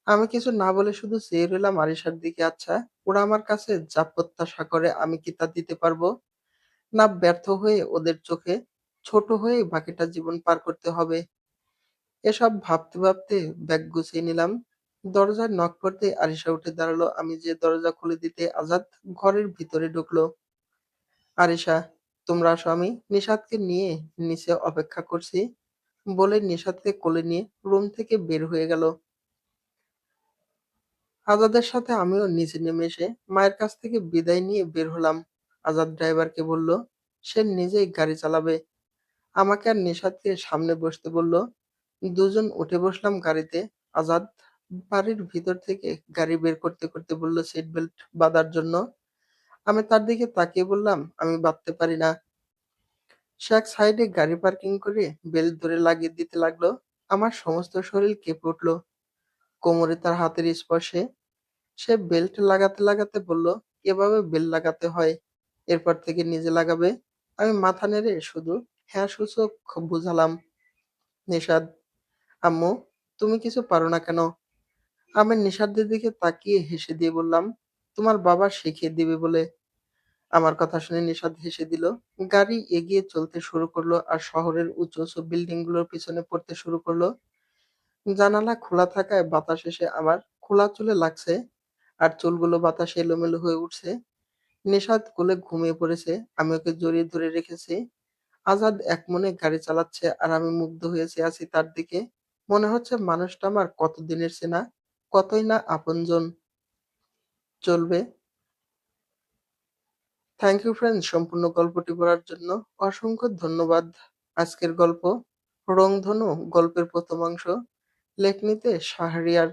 [SPEAKER 1] আমি কিছু না বলে শুধু চেয়ে রইলাম আরিশার দিকে। আচ্ছা, ওরা আমার কাছে যা প্রত্যাশা করে আমি কি তা দিতে পারবো? না ব্যর্থ হয়ে ওদের চোখে ছোট হয়ে বাকিটা জীবন পার করতে হবে? এসব ভাবতে ভাবতে ব্যাগ গুছিয়ে নিলাম। দরজায় নক করতে আরিশা উঠে দাঁড়ালো। আমি যে দরজা খুলে দিতে আজাদ ঘরের ভিতরে ঢুকলো। আরিশা, তোমরা আসো, আমি নিশাদকে নিয়ে নিচে অপেক্ষা করছি বলে নিশাদকে কোলে নিয়ে রুম থেকে বের হয়ে গেল। আজাদের সাথে আমিও নিচে নেমে এসে মায়ের কাছ থেকে বিদায় নিয়ে বের হলাম। আজাদ ড্রাইভারকে বলল সে নিজেই গাড়ি চালাবে। আমাকে আর নিশাদকে সামনে বসতে বলল। দুজন উঠে বসলাম গাড়িতে। আজাদ বাড়ির ভিতর থেকে গাড়ি বের করতে করতে বলল সিট বেল্ট বাঁধার জন্য। আমি তার দিকে তাকিয়ে বললাম আমি বাঁধতে পারি না। সে এক সাইডে গাড়ি পার্কিং করে বেল্ট ধরে লাগিয়ে দিতে লাগলো। আমার সমস্ত শরীর কেঁপে উঠল কোমরে তার হাতের স্পর্শে। সে বেল্ট লাগাতে লাগাতে বলল এভাবে বেল্ট লাগাতে হয়, এরপর থেকে নিজে লাগাবে। আমি মাথা নেড়ে শুধু হ্যাঁ সূচক বুঝালাম। নিষাদ, আম্মু, তুমি কিছু পারো না কেন? আমি নিষাদের দিকে তাকিয়ে হেসে দিয়ে বললাম তোমার বাবা শিখিয়ে দিবে বলে। আমার কথা শুনে নিষাদ হেসে দিল। গাড়ি এগিয়ে চলতে শুরু করলো আর শহরের উঁচু উঁচু বিল্ডিং গুলোর পিছনে পড়তে শুরু করলো। জানালা খোলা থাকায় বাতাস এসে আমার খোলা চুলে লাগছে আর চুলগুলো বাতাসে এলোমেলো হয়ে উঠছে। নিশাদ কোলে ঘুমিয়ে পড়েছে। আমি ওকে জড়িয়ে ধরে রেখেছি। আজাদ একমনে গাড়ি চালাচ্ছে আর আমি মুগ্ধ হয়ে চেয়ে আছি তার দিকে। মনে হচ্ছে মানুষটা আমার কতদিনের চেনা, কতই না আপনজন। চলবে। থ্যাংক ইউ ফ্রেন্ড সম্পূর্ণ গল্পটি পড়ার জন্য। অসংখ্য ধন্যবাদ। আজকের গল্প রংধনু গল্পের প্রথম অংশ। লেখনীতে শাহরিয়ার।